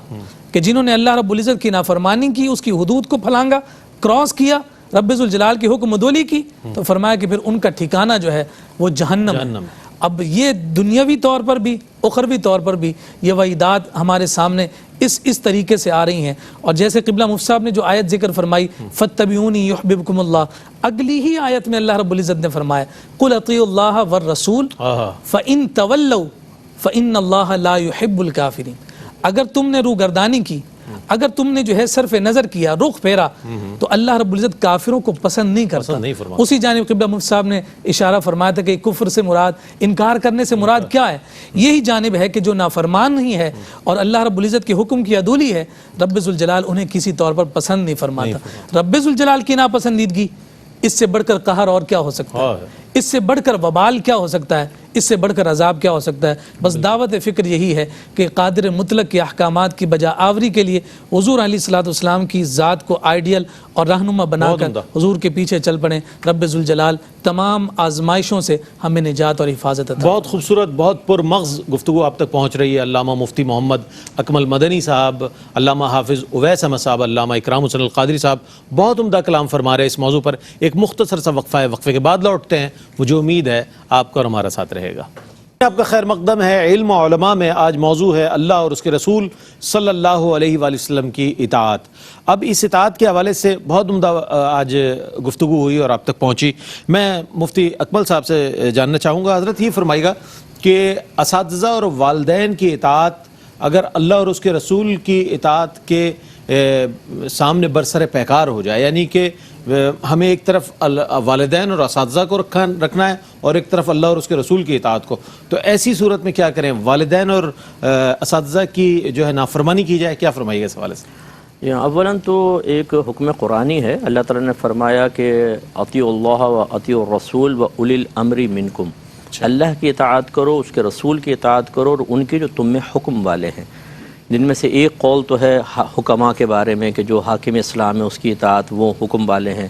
کہ جنہوں نے اللہ رب العزت کی نافرمانی کی، اس کی حدود کو پھلانگا، کراس کیا، رب ذوالجلال کی حکم عدولی کی، تو فرمایا کہ پھر ان کا ٹھکانہ جو ہے وہ جہنم ہے۔ اب یہ دنیاوی طور پر بھی اخروی طور پر بھی یہ وعیدات ہمارے سامنے اس طریقے سے آ رہی ہیں۔ اور جیسے قبلہ مفتی صاحب نے جو آیت ذکر فرمائی فَاتَّبِعُونِی یُحْبِبْکُمُ اللہ، اگلی ہی آیت میں اللہ رب العزت نے فرمایا قُلْ اطیعوا اللہ والرسول فَإِن تَوَلَّوْا فَإِنَّ اللَّهَ لَا يُحِبُّ الْكَافِرِينَ، اگر تم نے روگردانی کی، اگر تم نے جو ہے صرف نظر کیا، رخ پھیرا، تو اللہ رب العزت کافروں کو پسند نہیں کرتا۔ اسی جانب قبلہ مفتی صاحب نے اشارہ فرمایا تھا کہ کفر سے مراد، انکار کرنے سے مراد کیا ہے؟ یہی جانب ہے کہ جو نافرمان نہیں ہے اور اللہ رب العزت کے حکم کی عدولی ہے، رب ذوالجلال انہیں کسی طور پر پسند نہیں فرماتا۔ رب ذوالجلال کی ناپسندیدگی، اس سے بڑھ کر قہر اور کیا ہو سکتا ہے؟ اس سے بڑھ کر وبال کیا ہو سکتا ہے؟ اس سے بڑھ کر عذاب کیا ہو سکتا ہے؟ بس دعوت فکر یہی ہے کہ قادر مطلق کے احکامات کی بجا آوری کے لیے حضور علیہ الصلوۃ والسلام کی ذات کو آئیڈیل اور رہنما بنا کر حضور کے پیچھے چل پڑیں۔ رب ذوالجلال تمام آزمائشوں سے ہمیں نجات اور حفاظت عطا۔ بہت خوبصورت، بہت پرمغز گفتگو آپ تک پہنچ رہی ہے۔ علامہ مفتی محمد اکمل مدنی صاحب، علامہ حافظ اویس احمد صاحب، علامہ اکرام حسین القادری صاحب بہت عمدہ کلام فرما رہے ہیں اس موضوع پر۔ ایک مختصر سا وقفہ ہے، وقفے کے بعد لوٹتے ہیں۔ مجھے امید ہے آپ کا اور ہمارا ساتھ رہے گا۔ آپ کا خیر مقدم ہے علم و علماء میں۔ آج موضوع ہے اللہ اور اس کے رسول صلی اللہ علیہ وآلہ وسلم کی اطاعت۔ اب اس اطاعت کے حوالے سے بہت عمدہ آج گفتگو ہوئی اور آپ تک پہنچی۔ میں مفتی اکمل صاحب سے جاننا چاہوں گا، حضرت یہ فرمائیے گا کہ اساتذہ اور والدین کی اطاعت اگر اللہ اور اس کے رسول کی اطاعت کے سامنے برسر پیکار ہو جائے، یعنی کہ ہمیں ایک طرف والدین اور اساتذہ کو رکھنا ہے اور ایک طرف اللہ اور اس کے رسول کی اطاعت کو، تو ایسی صورت میں کیا کریں؟ والدین اور اساتذہ کی جو ہے نافرمانی کی جائے، کیا فرمائیے گا اس حوالے سے؟ اولاً تو ایک حکم قرآنی ہے، اللہ تعالیٰ نے فرمایا کہ اطیعوا اللہ و اطیعوا الرسول و اولی الامر منکم، اللہ کی اطاعت کرو، اس کے رسول کی اطاعت کرو، اور ان کے جو تم میں حکم والے ہیں، جن میں سے ایک قول تو ہے حکماء کے بارے میں کہ جو حاکم اسلام ہے اس کی اطاعت وہ حکم والے ہیں۔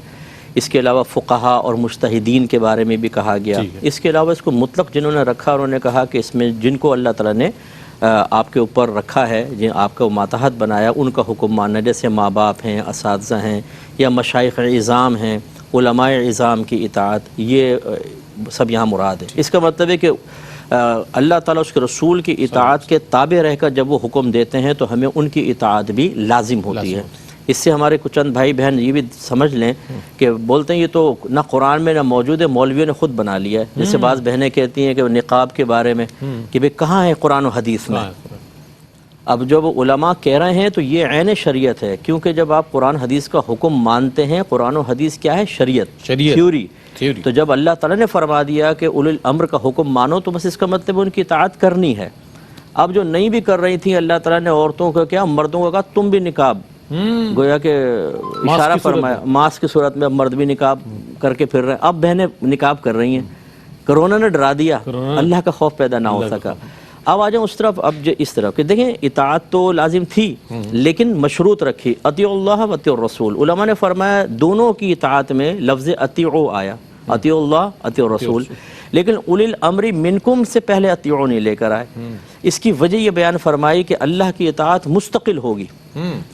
اس کے علاوہ فقہاء اور مجتہدین کے بارے میں بھی کہا گیا۔ اس کے علاوہ اس کو مطلق جنہوں نے رکھا، انہوں نے کہا کہ اس میں جن کو اللہ تعالیٰ نے آپ کے اوپر رکھا ہے، جن آپ کا ماتحت بنایا، ان کا حکم ماننا، جیسے ماں باپ ہیں، اساتذہ ہیں، یا مشائخ عظام ہیں، علماء عظام کی اطاعت، یہ سب یہاں مراد ہے۔ اس کا مطلب ہے کہ اللہ تعالیٰ اس کے رسول کی اطاعت کے تابع رہ کر جب وہ حکم دیتے ہیں تو ہمیں ان کی اطاعت بھی لازم ہوتی ہے۔ اس سے ہمارے کچھ چند بھائی بہن یہ بھی سمجھ لیں کہ بولتے ہیں یہ تو نہ قرآن میں نہ موجود ہے، مولویوں نے خود بنا لیا ہے۔ جیسے بعض بہنیں کہتی ہیں کہ نقاب کے بارے میں کہ بھئی کہاں ہے قرآن و حدیث میں؟ اب جب علماء کہہ رہے ہیں تو یہ عین شریعت ہے، کیونکہ جب آپ قرآن حدیث کا حکم مانتے ہیں، قرآن و حدیث کیا ہے؟ شریعت، تھیوری۔ تو جب اللہ تعالیٰ نے فرما دیا کہ اولی الامر کا حکم مانو، تو بس اس کا مطلب ان کی اطاعت کرنی ہے۔ اب جو نہیں بھی کر رہی تھیں، اللہ تعالیٰ نے عورتوں کو کیا، مردوں کو کہا تم بھی نقاب، گویا کہ اشارہ فرمایا ماسک کی صورت میں، اب مرد بھی نقاب کر کے پھر رہے ہیں، اب بہنیں نقاب کر رہی ہیں۔ کرونا نے ڈرا دیا، اللہ کا خوف پیدا نہ ہو سکا۔ اب آ جاؤں اس طرف، اب اس طرف کہ دیکھیں اطاعت تو لازم تھی لیکن مشروط رکھی، اطیعوا اللہ و اطیعوا الرسول۔ علماء نے فرمایا دونوں کی اطاعت میں لفظ اطیعوا آیا، اطیعوا اللہ اطیعوا الرسول، لیکن اولی الامر منکم سے پہلے اطیعوا نہیں لے کر آئے، اس کی وجہ یہ بیان فرمائی کہ اللہ کی اطاعت مستقل ہوگی،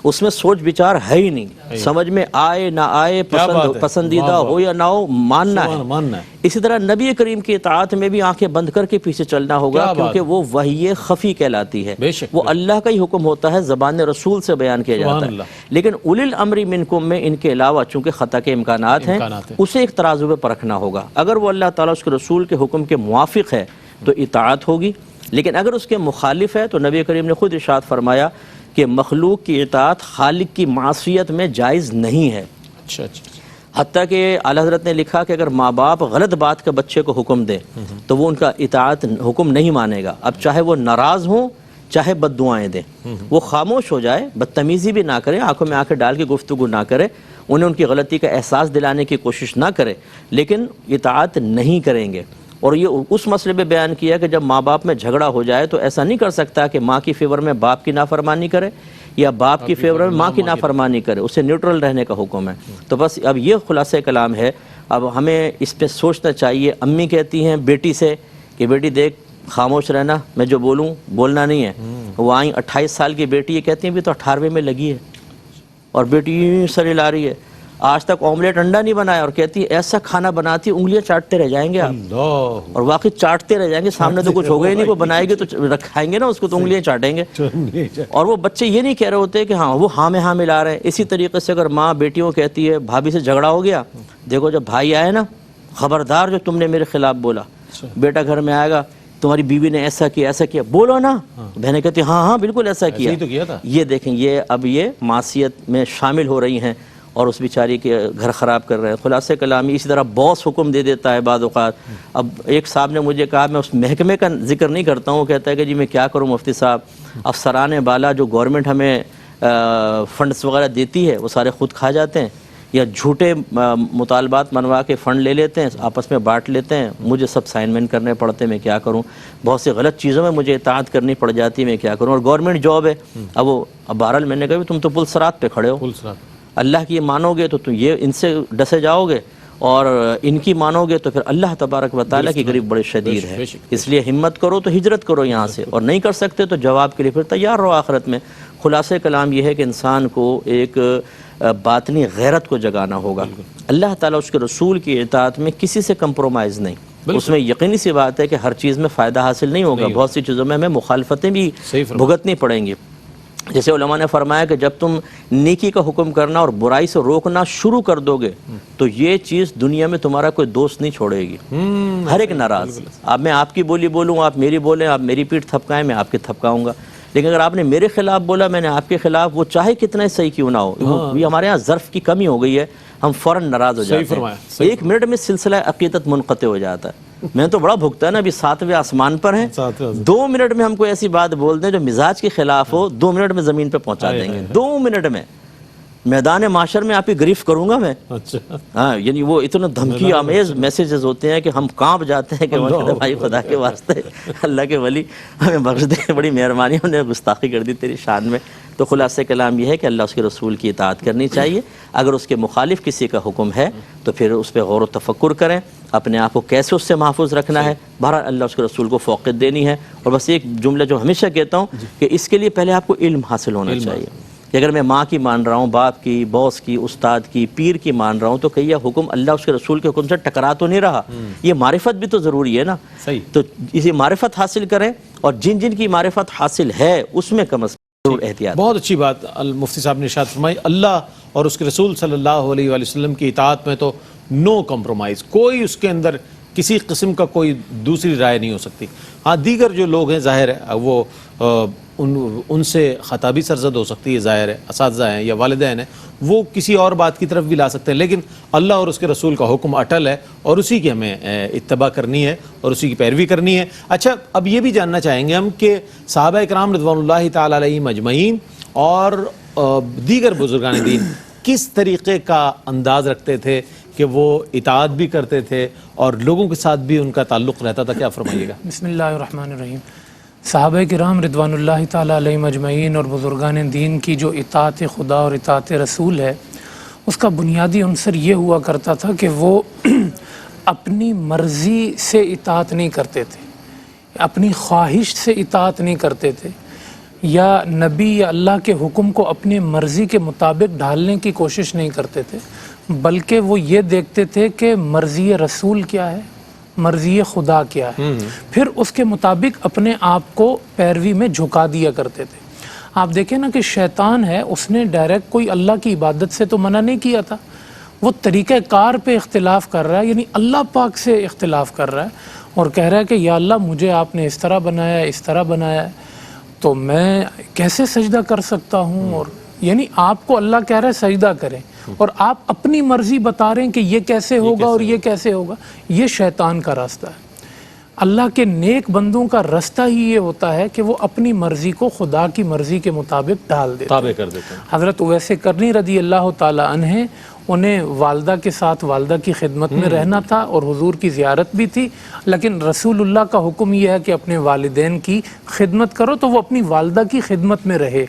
اس میں سوچ بچار ہے ہی نہیں، سمجھ میں آئے نہ آئے، پسندیدہ ہو یا نہ ہو، ماننا ہے۔ اسی طرح نبی کریم کی اطاعت میں بھی آنکھیں بند کر کے پیچھے چلنا ہوگا، کیونکہ وہ وحی خفی کہلاتی ہے، وہ اللہ کا ہی حکم ہوتا ہے، زبان رسول سے بیان کیا جاتا ہے۔ لیکن اولی الامر منکم میں ان کے علاوہ چونکہ خطا کے امکانات ہیں، اسے ایک ترازو پہ پرکھنا ہوگا۔ اگر وہ اللہ تعالیٰ اس کے رسول کے حکم کے موافق ہے تو اطاعت ہوگی، لیکن اگر اس کے مخالف ہے تو نبی کریم نے خود ارشاد فرمایا کہ مخلوق کی اطاعت خالق کی معصیت میں جائز نہیں ہے۔ اچھا اچھا، حتیٰ کہ اعلیٰ حضرت نے لکھا کہ اگر ماں باپ غلط بات کا بچے کو حکم دیں تو وہ ان کا اطاعت حکم نہیں مانے گا، اب چاہے وہ ناراض ہوں چاہے بد دعائیں دیں، وہ خاموش ہو جائے، بدتمیزی بھی نہ کرے، آنکھوں میں آنکھیں ڈال کے گفتگو نہ کرے، انہیں ان کی غلطی کا احساس دلانے کی کوشش نہ کرے، لیکن اطاعت نہیں کریں گے۔ اور یہ اس مسئلے پہ بیان کیا کہ جب ماں باپ میں جھگڑا ہو جائے تو ایسا نہیں کر سکتا کہ ماں کی فیور میں باپ کی نافرمانی کرے یا باپ کی فیور میں ماں کی نافرمانی کرے، اسے نیوٹرل رہنے کا حکم ہے۔ تو بس اب یہ خلاصہ کلام ہے، اب ہمیں اس پہ سوچنا چاہیے۔ امی کہتی ہیں بیٹی سے کہ بیٹی دیکھ خاموش رہنا، میں جو بولوں بولنا نہیں ہے۔ وہ آئیں 28 سال کی بیٹی یہ کہتی ہیں بھی تو 18ویں میں لگی ہے، اور بیٹی سر ہلا رہی ہے، آج تک آملیٹ انڈا نہیں بنایا، اور کہتی ہے ایسا کھانا بناتی انگلیاں چاٹتے رہ جائیں گے آپ، اور واقعی چاٹتے رہ جائیں گے، سامنے تو کچھ ہوگا ہی نہیں، وہ بنائے گی تو رکھائیں گے نا اس کو تو انگلیاں چاٹیں گے۔ اور وہ بچے یہ نہیں کہہ رہے ہوتے کہ ہاں وہ ہاں میں ہاں ملا رہے ہیں۔ اسی طریقے سے اگر ماں بیٹیوں کہتی ہے بھابھی سے جھگڑا ہو گیا، دیکھو جب بھائی آئے نا خبردار جو تم نے میرے خلاف بولا، بیٹا گھر میں آئے گا تمہاری بیوی نے ایسا کیا ایسا کیا، بولو نا، بہنیں کہتی ہاں ہاں بالکل ایسا کیا۔ یہ دیکھیں یہ اب یہ معصیت میں شامل ہو رہی ہیں اور اس بیچاری کے گھر خراب کر رہے ہیں۔ خلاصہ کلامی اسی طرح باس حکم دے دیتا ہے بعض اوقات۔ اب ایک صاحب نے مجھے کہا، میں اس محکمے کا ذکر نہیں کرتا ہوں، کہتا ہے کہ جی میں کیا کروں مفتی صاحب، افسران بالا جو گورنمنٹ ہمیں فنڈز وغیرہ دیتی ہے وہ سارے خود کھا جاتے ہیں، یا جھوٹے مطالبات منوا کے فنڈ لے لیتے ہیں، آپس میں بانٹ لیتے ہیں، مجھے سب سائنمنٹ کرنے پڑتے ہیں، میں کیا کروں، بہت سی غلط چیزوں میں مجھے اطاعت کرنی پڑ جاتی ہے، میں کیا کروں، اور گورنمنٹ جاب ہے۔ اب بہرحال میں نے کہا تم تو پل صراط پہ کھڑے ہو، اللہ کی مانو گے تو تم یہ ان سے ڈسے جاؤ گے، اور ان کی مانو گے تو پھر اللہ تبارک و تعالیٰ کی غریب بڑے شدید ہے۔ اس لیے ہمت کرو تو ہجرت کرو یہاں سے، اور نہیں کر سکتے تو جواب کے لیے پھر تیار رہو آخرت میں۔ خلاصہ کلام یہ ہے کہ انسان کو ایک باطنی غیرت کو جگانا ہوگا، اللہ تعالیٰ اس کے رسول کی اطاعت میں کسی سے کمپرومائز نہیں، اس میں یقینی سی بات ہے کہ ہر چیز میں فائدہ حاصل نہیں ہوگا، بہت سی چیزوں میں ہمیں مخالفتیں بھی بھگتنی پڑیں گی۔ جیسے علماء نے فرمایا کہ جب تم نیکی کا حکم کرنا اور برائی سے روکنا شروع کر دو گے تو یہ چیز دنیا میں تمہارا کوئی دوست نہیں چھوڑے گی، ہر ایک ناراض۔ اب میں آپ کی بولی بولوں، آپ میری بولیں، آپ میری پیٹھ تھپکائیں، میں آپ کی تھپکاؤں گا، لیکن اگر آپ نے میرے خلاف بولا، میں نے آپ کے خلاف، وہ چاہے کتنا صحیح کیوں نہ ہو، یہ ہمارے ہاں ظرف کی کمی ہو گئی ہے، ہم فوراً ناراض ہو جاتے ہیں، ایک منٹ میں سلسلہ عقیدت منقطع ہو جاتا ہے۔ میں تو بڑا بھگتا ہے نا، ابھی 7ویں آسمان پر ہیں، 2 منٹ میں ہم کو ایسی بات بول دیں جو مزاج کے خلاف ہو، 2 منٹ میں زمین پہ پہنچا دیں گے، 2 منٹ میں میدان معاشر میں آپ کی گرفت کروں گا میں۔ ہاں یعنی وہ اتنا دھمکی آمیز میسیجز ہوتے ہیں کہ ہم کانپ جاتے ہیں کہ بھائی خدا کے واسطے اللہ کے ولی ہمیں بخش دے، بڑی مہربانی، انہوں نے گستاخی کر دی تیری شان میں۔ تو خلاصہ کلام یہ ہے کہ اللہ اس کے رسول کی اطاعت کرنی چاہیے، اگر اس کے مخالف کسی کا حکم ہے تو پھر اس پہ غور و تفکر کریں، اپنے آپ کو کیسے اس سے محفوظ رکھنا ہے، بہرحال اللہ اس کے رسول کو فوقیت دینی ہے۔ اور بس ایک جملہ جو ہمیشہ کہتا ہوں کہ اس کے لیے پہلے آپ کو علم حاصل ہونا چاہیے، کہ اگر میں ماں کی مان رہا ہوں، باپ کی، باس کی، استاد کی، پیر کی مان رہا ہوں تو کہ یہ حکم اللہ اس کے رسول کے حکم سے ٹکرا تو نہیں رہا، یہ معرفت بھی تو ضروری ہے نا، تو اسی معرفت حاصل کریں، اور جن جن کی معرفت حاصل ہے اس میں کم از کم ضرور احتیاط۔ بہت اچھی بات مفتی صاحب نے ارشاد فرمائی، اللہ اور اس کے رسول صلی اللہ علیہ وآلہ وسلم کی اطاعت میں تو نو کمپرومائز، کوئی اس کے اندر کسی قسم کا کوئی دوسری رائے نہیں ہو سکتی۔ ہاں دیگر جو لوگ ہیں ظاہر ہے وہ ان سے خطا بھی سرزد ہو سکتی ہے، ظاہر ہے اساتذہ ہیں یا والدین ہیں، وہ کسی اور بات کی طرف بھی لا سکتے ہیں، لیکن اللہ اور اس کے رسول کا حکم اٹل ہے اور اسی کی ہمیں اتباع کرنی ہے اور اسی کی پیروی کرنی ہے۔ اچھا اب یہ بھی جاننا چاہیں گے ہم کہ صحابہ اکرام رضوان اللہ تعالیٰ علیہم اجمعین اور دیگر بزرگان دین کس طریقے کا انداز رکھتے تھے کہ وہ اطاعت بھی کرتے تھے اور لوگوں کے ساتھ بھی ان کا تعلق رہتا تھا، کیا فرمائیے گا؟ بسم اللہ الرحمن الرحیم۔ صحابہ کرام رضوان اللہ تعالیٰ علیہم اجمعین اور بزرگان دین کی جو اطاعت خدا اور اطاعت رسول ہے، اس کا بنیادی عنصر یہ ہوا کرتا تھا کہ وہ اپنی مرضی سے اطاعت نہیں کرتے تھے، اپنی خواہش سے اطاعت نہیں کرتے تھے یا نبی یا اللہ کے حکم کو اپنی مرضی کے مطابق ڈھالنے کی کوشش نہیں کرتے تھے، بلکہ وہ یہ دیکھتے تھے کہ مرضی رسول کیا ہے، مرضی خدا کیا ہے، پھر اس کے مطابق اپنے آپ کو پیروی میں جھکا دیا کرتے تھے۔ آپ دیکھیں نا کہ شیطان ہے، اس نے ڈائریکٹ کوئی اللہ کی عبادت سے تو منع نہیں کیا تھا، وہ طریقہ کار پہ اختلاف کر رہا ہے، یعنی اللہ پاک سے اختلاف کر رہا ہے اور کہہ رہا ہے کہ یا اللہ مجھے آپ نے اس طرح بنایا ہے، اس طرح بنایا ہے، تو میں کیسے سجدہ کر سکتا ہوں؟ اور یعنی آپ کو اللہ کہہ رہا ہے سجدہ کریں اور آپ اپنی مرضی بتا رہے ہیں کہ یہ کیسے ہوگا اور یہ کیسے ہوگا۔ یہ شیطان کا راستہ ہے۔ اللہ کے نیک بندوں کا راستہ ہی یہ ہوتا ہے کہ وہ اپنی مرضی کو خدا کی مرضی کے مطابق ڈال دیتے ہیں، تابع کر دیتے ہیں۔ حضرت اویس کرنی رضی اللہ تعالی عنہ، انہیں والدہ کے ساتھ والدہ کی خدمت میں رہنا تھا اور حضور کی زیارت بھی تھی، لیکن رسول اللہ کا حکم یہ ہے کہ اپنے والدین کی خدمت کرو، تو وہ اپنی والدہ کی خدمت میں رہے۔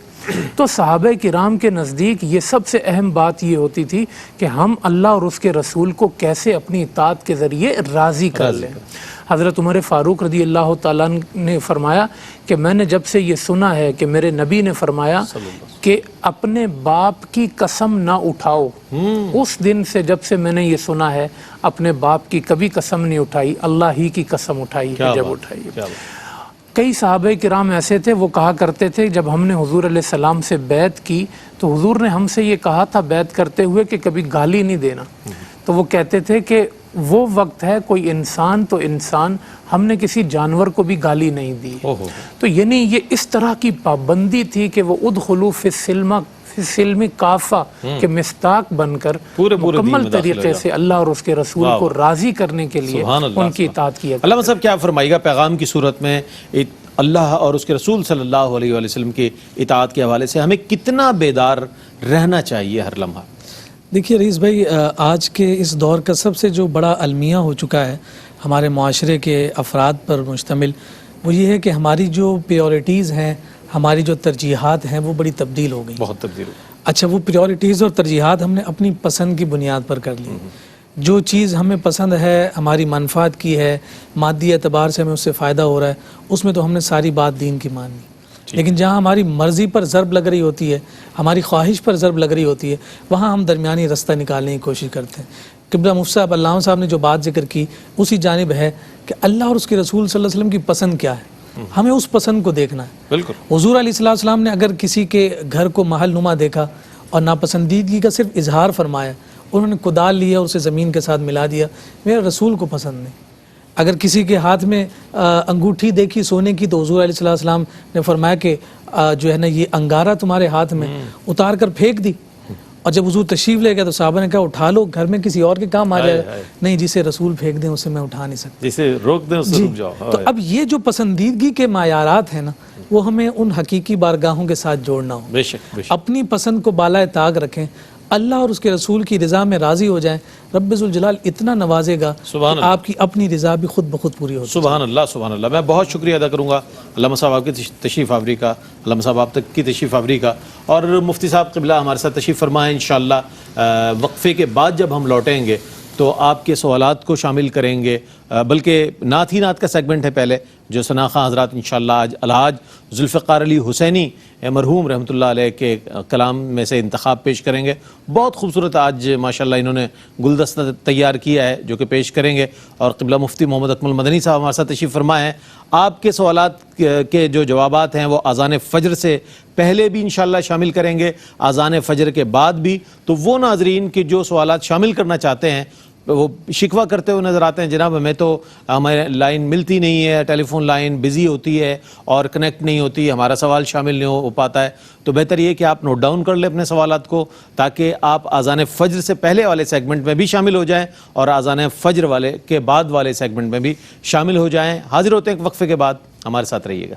تو صحابہ کرام کے نزدیک یہ سب سے اہم بات یہ ہوتی تھی کہ ہم اللہ اور اس کے رسول کو کیسے اپنی اطاعت کے ذریعے راضی کر لیں۔ حضرت عمر فاروق رضی اللہ تعالیٰ نے فرمایا کہ میں نے جب سے یہ سنا ہے کہ میرے نبی نے فرمایا کہ اپنے باپ کی قسم نہ اٹھاؤ، اس دن سے جب سے میں نے یہ سنا ہے اپنے باپ کی کبھی قسم نہیں اٹھائی، اللہ ہی کی قسم اٹھائی ہے جب اٹھائی ہے۔ کئی صحابہ کرام ایسے تھے، وہ کہا کرتے تھے جب ہم نے حضور علیہ السلام سے بیعت کی تو حضور نے ہم سے یہ کہا تھا بیعت کرتے ہوئے کہ کبھی گالی نہیں دینا، تو وہ کہتے تھے کہ وہ وقت ہے کوئی انسان تو انسان، ہم نے کسی جانور کو بھی گالی نہیں دی۔ تو یعنی یہ اس طرح کی پابندی تھی کہ وہ ادخلوا فی السلم کافہ کے مستاق بن کر مکمل طریقے سے اللہ اور اس کے رسول کو راضی کرنے کے لیے ان کی اطاعت کیا۔ علامہ صاحب کیا فرمائیے گا پیغام کی صورت میں اللہ اور اس کے رسول صلی اللہ علیہ وآلہ وسلم کی اطاعت کے حوالے سے ہمیں کتنا بیدار رہنا چاہیے ہر لمحہ؟ دیکھیے رئیس بھائی، آج کے اس دور کا سب سے جو بڑا المیہ ہو چکا ہے ہمارے معاشرے کے افراد پر مشتمل، وہ یہ ہے کہ ہماری جو پریورٹیز ہیں، ہماری جو ترجیحات ہیں وہ بڑی تبدیل ہو گئی، بہت تبدیل ہو۔ اچھا، وہ پریورٹیز اور ترجیحات ہم نے اپنی پسند کی بنیاد پر کر لی۔ جو چیز ہمیں پسند ہے، ہماری منفعت کی ہے، مادی اعتبار سے ہمیں اس سے فائدہ ہو رہا ہے، اس میں تو ہم نے ساری بات دین کی مان لی۔ لیکن جہاں ہماری مرضی پر ضرب لگ رہی ہوتی ہے، ہماری خواہش پر ضرب لگ رہی ہوتی ہے، وہاں ہم درمیانی رستہ نکالنے کی کوشش کرتے ہیں۔ قبلہ مفتی صاحب علامہ صاحب نے جو بات ذکر کی اسی جانب ہے کہ اللہ اور اس کے رسول صلی اللہ علیہ وسلم کی پسند کیا ہے، ہمیں اس پسند کو دیکھنا ہے۔ بالکل، حضور علیہ السلام نے اگر کسی کے گھر کو محل نما دیکھا اور ناپسندیدگی کا صرف اظہار فرمایا، انہوں نے کدال لیا اور اسے زمین کے ساتھ ملا دیا، میرے رسول کو پسند نہیں۔ اگر کسی کے ہاتھ میں انگوٹھی دیکھی سونے کی تو حضور علیہ السلام نے فرمایا کہ جو ہے نا یہ انگارہ تمہارے ہاتھ میں، اتار کر پھینک دی۔ اور جب حضور تشریف لے گیا تو صحابہ نے کہا اٹھا لو، گھر میں کسی اور کے کام آ جائے۔ نہیں، جسے رسول پھینک دیں اسے میں اٹھا نہیں سکتا، جسے روک دیں اسے رک جاؤ۔ تو اب یہ جو پسندیدگی کے معیارات ہیں نا، وہ ہمیں ان حقیقی بارگاہوں کے ساتھ جوڑنا ہو۔ بے شک، بے شک۔ اپنی پسند کو بالائے طاق رکھیں، اللہ اور اس کے رسول کی رضا میں راضی ہو جائیں، رب ذوالجلال اتنا نوازے گا کہ آپ کی اپنی رضا بھی خود بخود پوری ہو۔ سبحان اللہ، سبحان اللہ۔ میں بہت شکریہ ادا کروں گا علامہ صاحب آپ کی تشریف آوری کا، علامہ صاحب آپ تک کی تشریف آوری کا، اور مفتی صاحب قبلہ ہمارے ساتھ تشریف فرما ہے۔ انشاءاللہ وقفے کے بعد جب ہم لوٹیں گے تو آپ کے سوالات کو شامل کریں گے، بلکہ نعت ہی نعت کا سیگمنٹ ہے پہلے، جو ثناخواں حضرات انشاءاللہ آج الحاج ذوالفقار علی حسینی مرحوم رحمۃ اللہ علیہ کے کلام میں سے انتخاب پیش کریں گے۔ بہت خوبصورت آج ماشاءاللہ انہوں نے گلدستہ تیار کیا ہے جو کہ پیش کریں گے، اور قبلہ مفتی محمد اکمل مدنی صاحب ہمارے ساتھ تشریف فرما ہیں۔ آپ کے سوالات کے جو جوابات ہیں وہ اذان فجر سے پہلے بھی انشاءاللہ شامل کریں گے، اذان فجر کے بعد بھی۔ تو وہ ناظرین کے جو سوالات شامل کرنا چاہتے ہیں وہ شکوہ کرتے ہوئے نظر آتے ہیں، جناب ہمیں تو ہمیں لائن ملتی نہیں ہے، ٹیلی فون لائن بزی ہوتی ہے اور کنیکٹ نہیں ہوتی، ہمارا سوال شامل نہیں ہو پاتا ہے، تو بہتر یہ کہ آپ نوٹ ڈاؤن کر لیں اپنے سوالات کو، تاکہ آپ اذان فجر سے پہلے والے سیگمنٹ میں بھی شامل ہو جائیں اور اذان فجر والے کے بعد والے سیگمنٹ میں بھی شامل ہو جائیں۔ حاضر ہوتے ہیں ایک وقفے کے بعد، ہمارے ساتھ رہیے گا۔